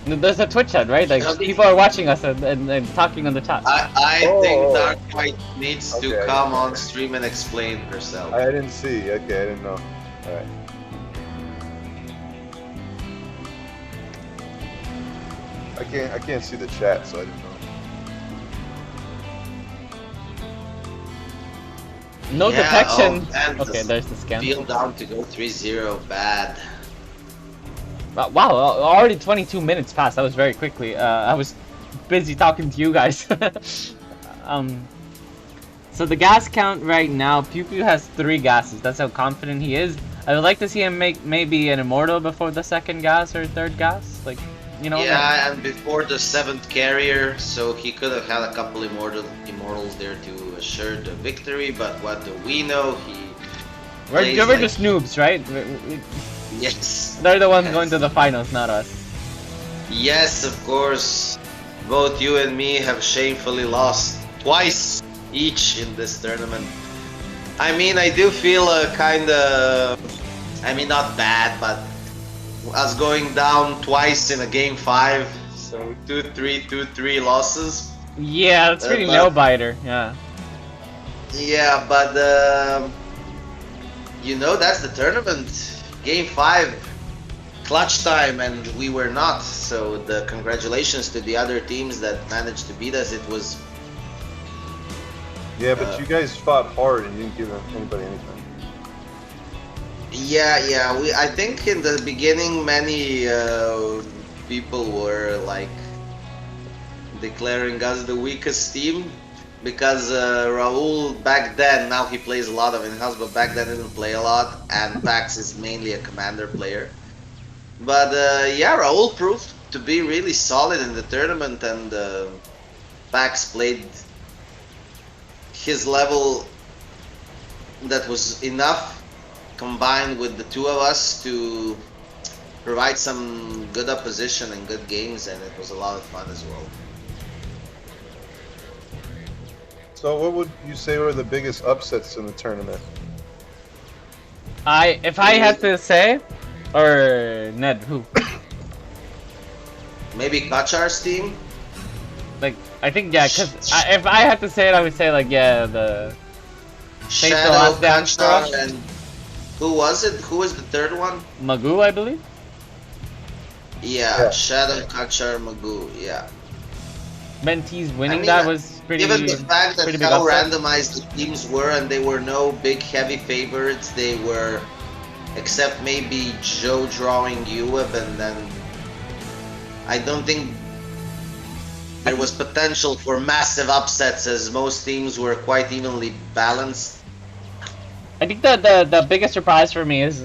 S1: There's a Twitch chat, right? Like, people are watching us and talking on the chat.
S3: I think Dark White needs to come on stream and explain herself.
S4: I didn't see. Okay, I didn't know. All right. I can't see the chat, so I didn't know.
S1: No detection.
S3: Oh, man,
S1: Okay, there's the scan.
S3: Field down to go 3-0, bad.
S1: Wow, already 22 minutes passed. That was very quickly. I was busy talking to you guys. So the gas count right now, PewPew has 3 gases. That's how confident he is. I would like to see him make maybe an immortal before the 2nd gas or 3rd gas. Like, you know.
S3: Yeah, and before the 7th carrier, so he could have had a couple immortals there to assure the victory. But what do we know?
S1: We're just noobs, right?
S3: Yes.
S1: They're the ones going to the finals, not us.
S3: Yes, of course. Both you and me have shamefully lost twice each in this tournament. I mean, I do feel kind of, I mean, not bad, but us going down twice in a game 5, so 2-3, 2-3 losses.
S1: Yeah, that's pretty nail-biter, yeah.
S3: Yeah, but you know, that's the tournament. Game 5, clutch time, and we were not. So the congratulations to the other teams that managed to beat us. It was.
S4: Yeah, but you guys fought hard and you didn't give anybody anything.
S3: Yeah. I think in the beginning many people were like declaring us the weakest team because Raul back then, now he plays a lot of in-house, but back then didn't play a lot, and Pax is mainly a commander player. But yeah, Raul proved to be really solid in the tournament, and Pax played his level that was enough, combined with the 2 of us, to provide some good opposition and good games, and it was a lot of fun as well.
S4: So what would you say were the biggest upsets in the tournament?
S1: If I had to say, or Ned, who?
S3: Maybe Kachar's team?
S1: Like, I think, yeah, because if I had to say it, I would say, like, yeah, the
S3: Shadow, Kachar, and who was it? Who was the 3rd one?
S1: Magoo, I believe?
S3: Yeah, Shadow, Kachar, Magoo, yeah.
S1: Mentees winning that was pretty.
S3: Given the fact that how
S1: upset.
S3: randomized the teams were, and they were no big heavy favorites, they were, except maybe Joe drawing UWeb, and then I don't think there was potential for massive upsets, as most teams were quite evenly balanced.
S1: I think that the biggest surprise for me is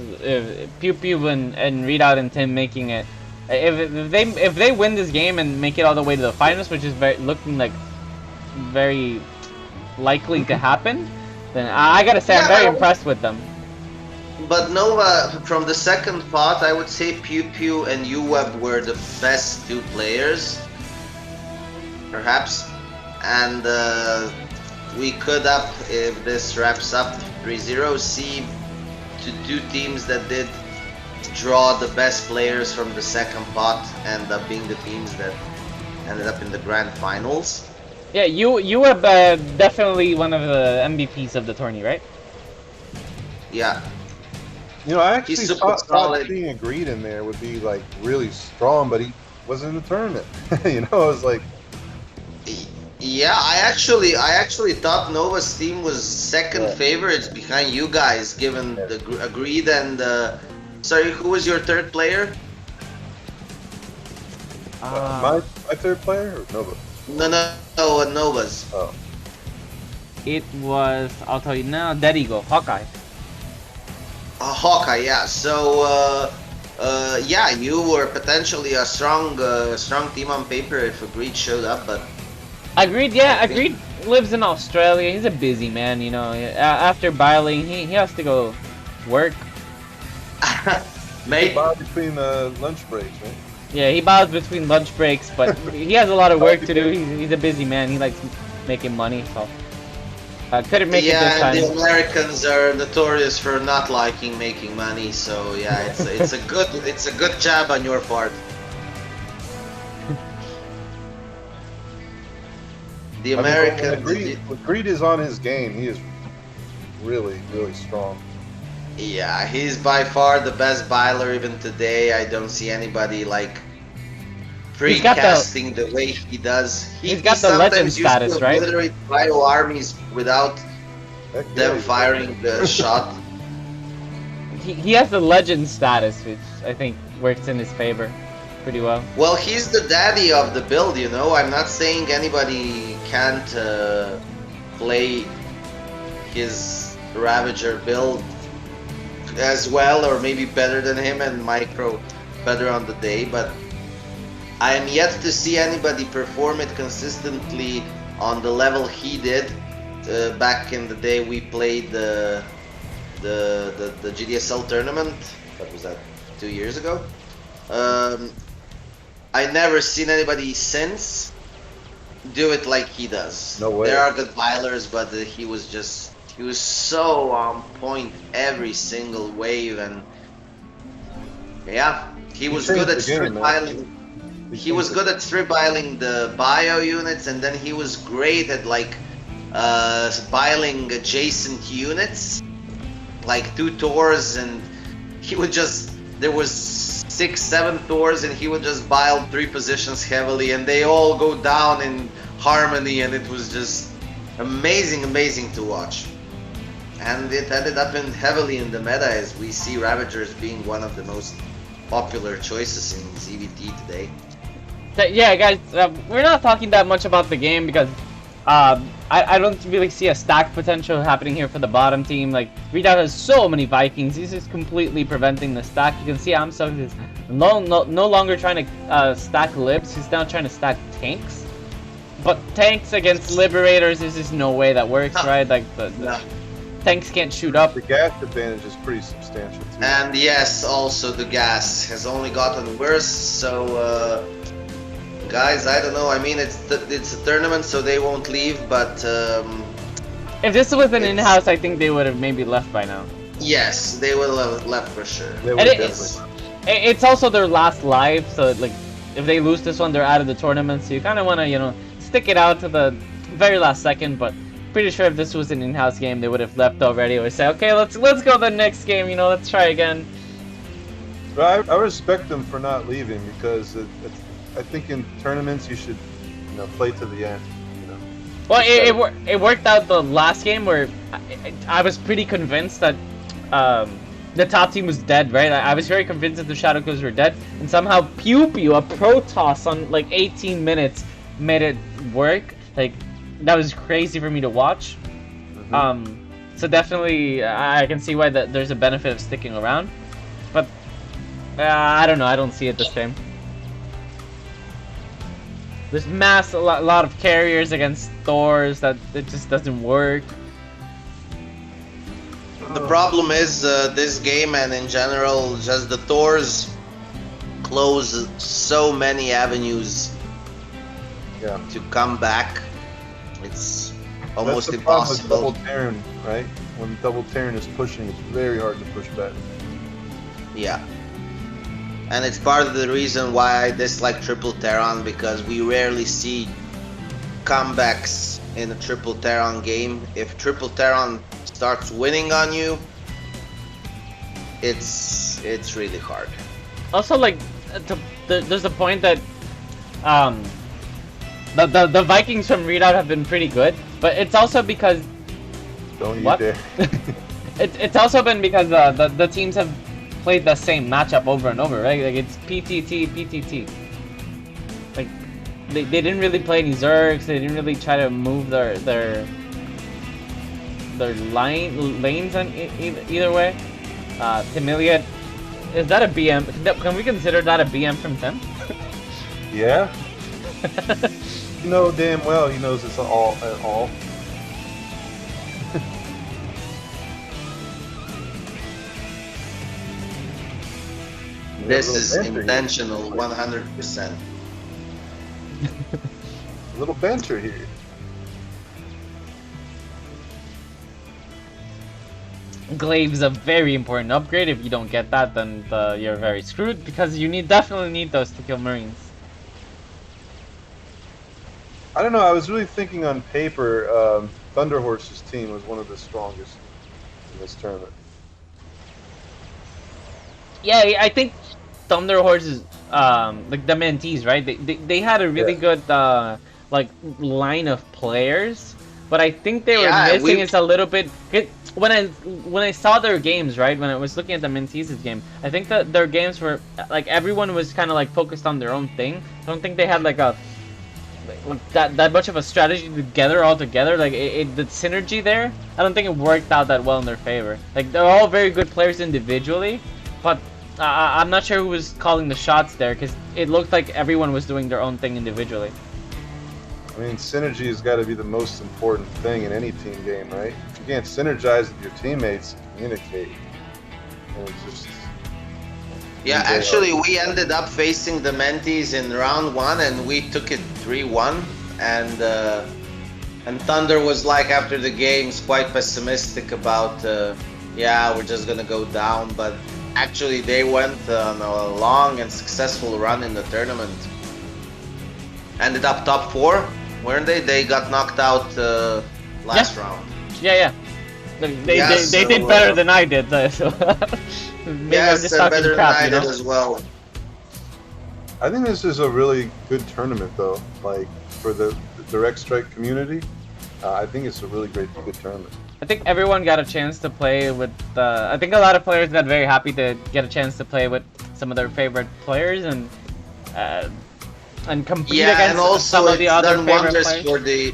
S1: PewPew and Readout and Tim making it. If they win this game and make it all the way to the finals, which is looking like very likely to happen, then I gotta say I'm very impressed with them.
S3: But Nova, from the 2nd pot, I would say PewPew and UWeb were the best 2 players, perhaps, and we could if this wraps up 3-0, see to 2 teams that did draw the best players from the 2nd pot end up being the teams that ended up in the grand finals.
S1: Yeah, you were definitely one of the MVPs of the tourney, right?
S3: Yeah.
S4: You know, I actually thought being agreed in there would be like really strong, but he wasn't in the tournament. You know, I was like,
S3: yeah, I actually thought Nova's team was 2nd favorites behind you guys, given the agreed and sorry, who was your 3rd player?
S4: my 3rd player or Nova?
S3: No, Nova's.
S4: Oh.
S1: It was, I'll tell you now, there you go, Hawkeye.
S3: Hawkeye, yeah. So, yeah, you were potentially a strong team on paper if Agreed showed up, but...
S1: Agreed, yeah, Agreed lives in Australia. He's a busy man, you know. After Wildling, he has to go work.
S3: Mate.
S4: He bows between lunch breaks, right?
S1: Yeah, he bows between lunch breaks, but he has a lot of work to do. He's a busy man. He likes making money, so... couldn't make it this time.
S3: Yeah, the Americans are notorious for not liking making money, so yeah, it's a good job on your part. The Americans.
S4: Agreed is on his game. He is really, really strong.
S3: Yeah, he's by far the best Byler even today. I don't see anybody like precasting the way he does.
S1: He's
S3: He
S1: got the legend
S3: sometimes used
S1: status,
S3: to
S1: right?
S3: obliterate bio armies without
S4: Heck yeah,
S3: them
S4: he's
S3: firing the shot.
S1: He has the legend status, which I think works in his favor pretty well.
S3: Well, he's the daddy of the build, you know. I'm not saying anybody can't play his Ravager build as well, or maybe better than him, and Micro better on the day, but I am yet to see anybody perform it consistently on the level he did. Back in the day we played the GDSL tournament. What was that, 2 years ago? I never seen anybody since do it like he does.
S4: No way.
S3: There are good Bylers, but he was so on point every single wave, and yeah, he was good at strip piling. He was good at strip piling the bio units, and then he was great at like piling adjacent units, like 2 Tors, and he would just, there was 6, 7 Tors, and he would just bile 3 positions heavily, and they all go down in harmony, and it was just amazing to watch. And it ended up heavily in the meta, as we see Ravagers being one of the most popular choices in ZVT today.
S1: Yeah, guys, we're not talking that much about the game because I don't really see a stack potential happening here for the bottom team. Like, Readoubt has so many Vikings, he's just completely preventing the stack. You can see Imsux is no longer trying to stack libs, he's now trying to stack tanks. But tanks against Liberators, there's just no way that works, right? Like, the tanks can't shoot up.
S4: The gas advantage is pretty substantial too.
S3: And yes, also the gas has only gotten worse, so guys, I don't know, I mean, it's a tournament, so they won't leave, but
S1: if this was an in-house, I think they would have maybe left by now.
S3: yes, they will have left for sure.
S4: They would
S1: And
S4: definitely.
S1: it's also their last live, so like, if they lose this one, they're out of the tournament, so you kind of want to, you know, stick it out to the very last second. But pretty sure if this was an in-house game, they would have left already, or say, okay, let's go the next game, you know, let's try again.
S4: But I respect them for not leaving, because I think in tournaments you should, you know, play to the end. You know.
S1: Well, it worked out the last game where I was pretty convinced that the top team was dead, right? I was very convinced that the Shadow Kills were dead, and somehow PewPew, a Protoss on like 18 minutes, made it work. Like, that was crazy for me to watch. So definitely I can see why there's a benefit of sticking around, but I don't know, I don't see it the same. There's a lot of carriers against Thors that it just doesn't work.
S3: The problem is this game, and in general, just the Thors close so many avenues to come back. It's almost
S4: That's the problem with
S3: impossible.
S4: double Terran, right? When double Terran is pushing, it's very hard to push back.
S3: Yeah. And it's part of the reason why I dislike Triple Terran, because we rarely see comebacks in a Triple Terran game. If Triple Terran starts winning on you, it's really hard.
S1: Also, like, there's a point that the Vikings from Readout have been pretty good, but it's also because
S4: Don't you
S1: what?
S4: dare.
S1: it's also been because the teams have played the same matchup over and over, right? Like, it's PTT. Like, they didn't really play any Zergs. They didn't really try to move their lanes in either way. Temilian, is that a BM? Can we consider that a BM from Tim?
S4: Yeah. You know damn well he knows it's all at all.
S3: This is intentional, 100%.
S4: A little banter here.
S1: Glaive's a very important upgrade. If you don't get that, then you're very screwed, because you definitely need those to kill Marines.
S4: I don't know, I was really thinking on paper, Thunder Horse's team was one of the strongest in this tournament.
S1: Yeah, I think Thunder Horses, like the mentees, right? They had a really good like line of players, but I think they were missing is a little bit. When I saw their games, right? When I was looking at the mentees' game, I think that their games were like everyone was kind of like focused on their own thing. I don't think they had like a that much of a strategy together all together. Like the synergy there, I don't think it worked out that well in their favor. Like they're all very good players individually, but I'm not sure who was calling the shots there because it looked like everyone was doing their own thing individually.
S4: I mean, synergy has got to be the most important thing in any team game, right? If you can't synergize with your teammates and communicate, and it's just...
S3: Yeah, actually, we ended up facing the mentees in round 1, and we took it 3-1. And Thunder was like, after the games, quite pessimistic about, yeah, we're just gonna go down. But actually, they went on a long and successful run in the tournament. Ended up top 4, weren't they? They got knocked out last round.
S1: Yeah. They did better than I did, though. So
S3: yes, better than I did as well.
S4: I think this is a really good tournament, though. Like for the Direct Strike community, I think it's a really good tournament.
S1: I think everyone got a chance to play with. I think a lot of players got very happy to get a chance to play with some of their favorite players and compete against some of the other favorite players.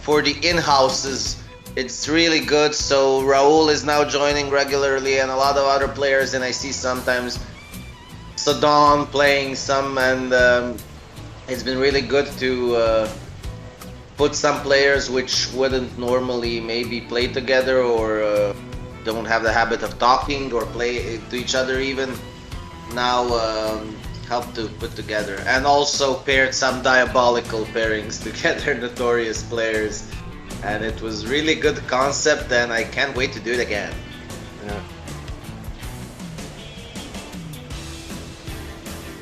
S3: For the in-houses. It's really good. So Raul is now joining regularly, and a lot of other players. And I see sometimes Sodon playing some, and it's been really good to put some players which wouldn't normally maybe play together or don't have the habit of talking or play to each other even. Now help to put together, and also paired some diabolical pairings together, notorious players. And it was really good concept, and I can't wait to do it again.
S4: Yeah.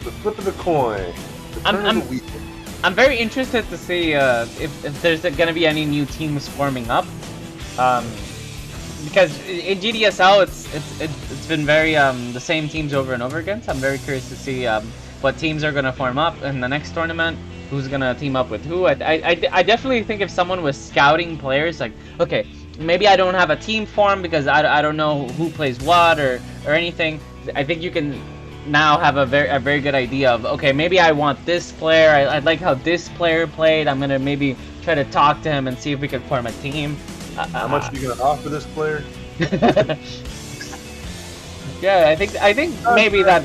S4: The flip of the coin.
S1: I'm very interested to see if there's gonna be any new teams forming up, because in GDSL it's been very the same teams over and over again. So I'm very curious to see what teams are gonna form up in the next tournament. Who's gonna team up with who? I definitely think if someone was scouting players, like, okay, maybe I don't have a team form because I don't know who plays what or anything. I think you can now have a very good idea of, okay, maybe I want this player. I like how this player played. I'm gonna maybe try to talk to him and see if we can form a team.
S4: How much are you gonna offer this player?
S1: Yeah, I think maybe that.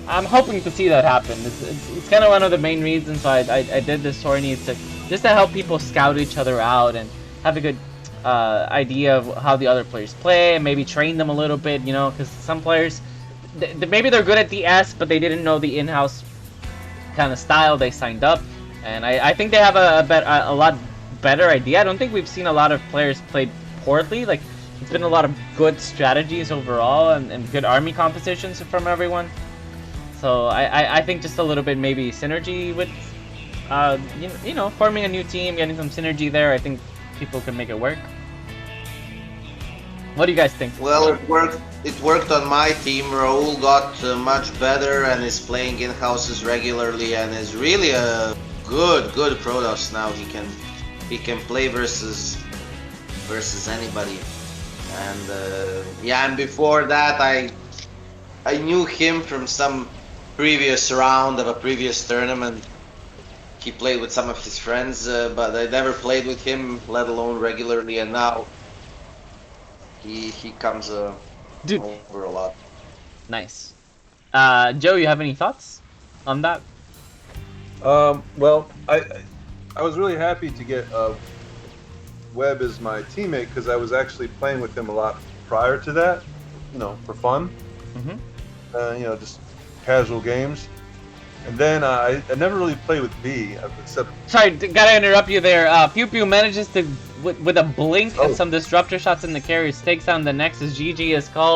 S1: I'm hoping to see that happen. It's kind of one of the main reasons why I did this tourney, is just to help people scout each other out and have a good idea of how the other players play and maybe train them a little bit, you know, because some players, maybe they're good at DS, but they didn't know the in-house kind of style they signed up, and I think they have a lot better idea. I don't think we've seen a lot of players play poorly. Like, it's been a lot of good strategies overall and good army compositions from everyone. So I think just a little bit maybe synergy with, you know, forming a new team, getting some synergy there. I think people can make it work. What do you guys think?
S3: Well, it worked on my team. Raul got much better and is playing in-houses regularly and is really a good Protoss now. He can play versus anybody. And yeah, and before that I knew him from some previous round of a previous tournament. He played with some of his friends, but I never played with him, let alone regularly, and now he comes over a lot.
S1: Nice. Joe, you have any thoughts on that?
S4: Well, I was really happy to get Webb as my teammate because I was actually playing with him a lot prior to that, you know, for fun. You know, just casual games. And then I never really played with B, except...
S1: Sorry, gotta interrupt you there. PewPew manages to, with a blink and some disruptor shots in the carries, takes down the Nexus. GG is called.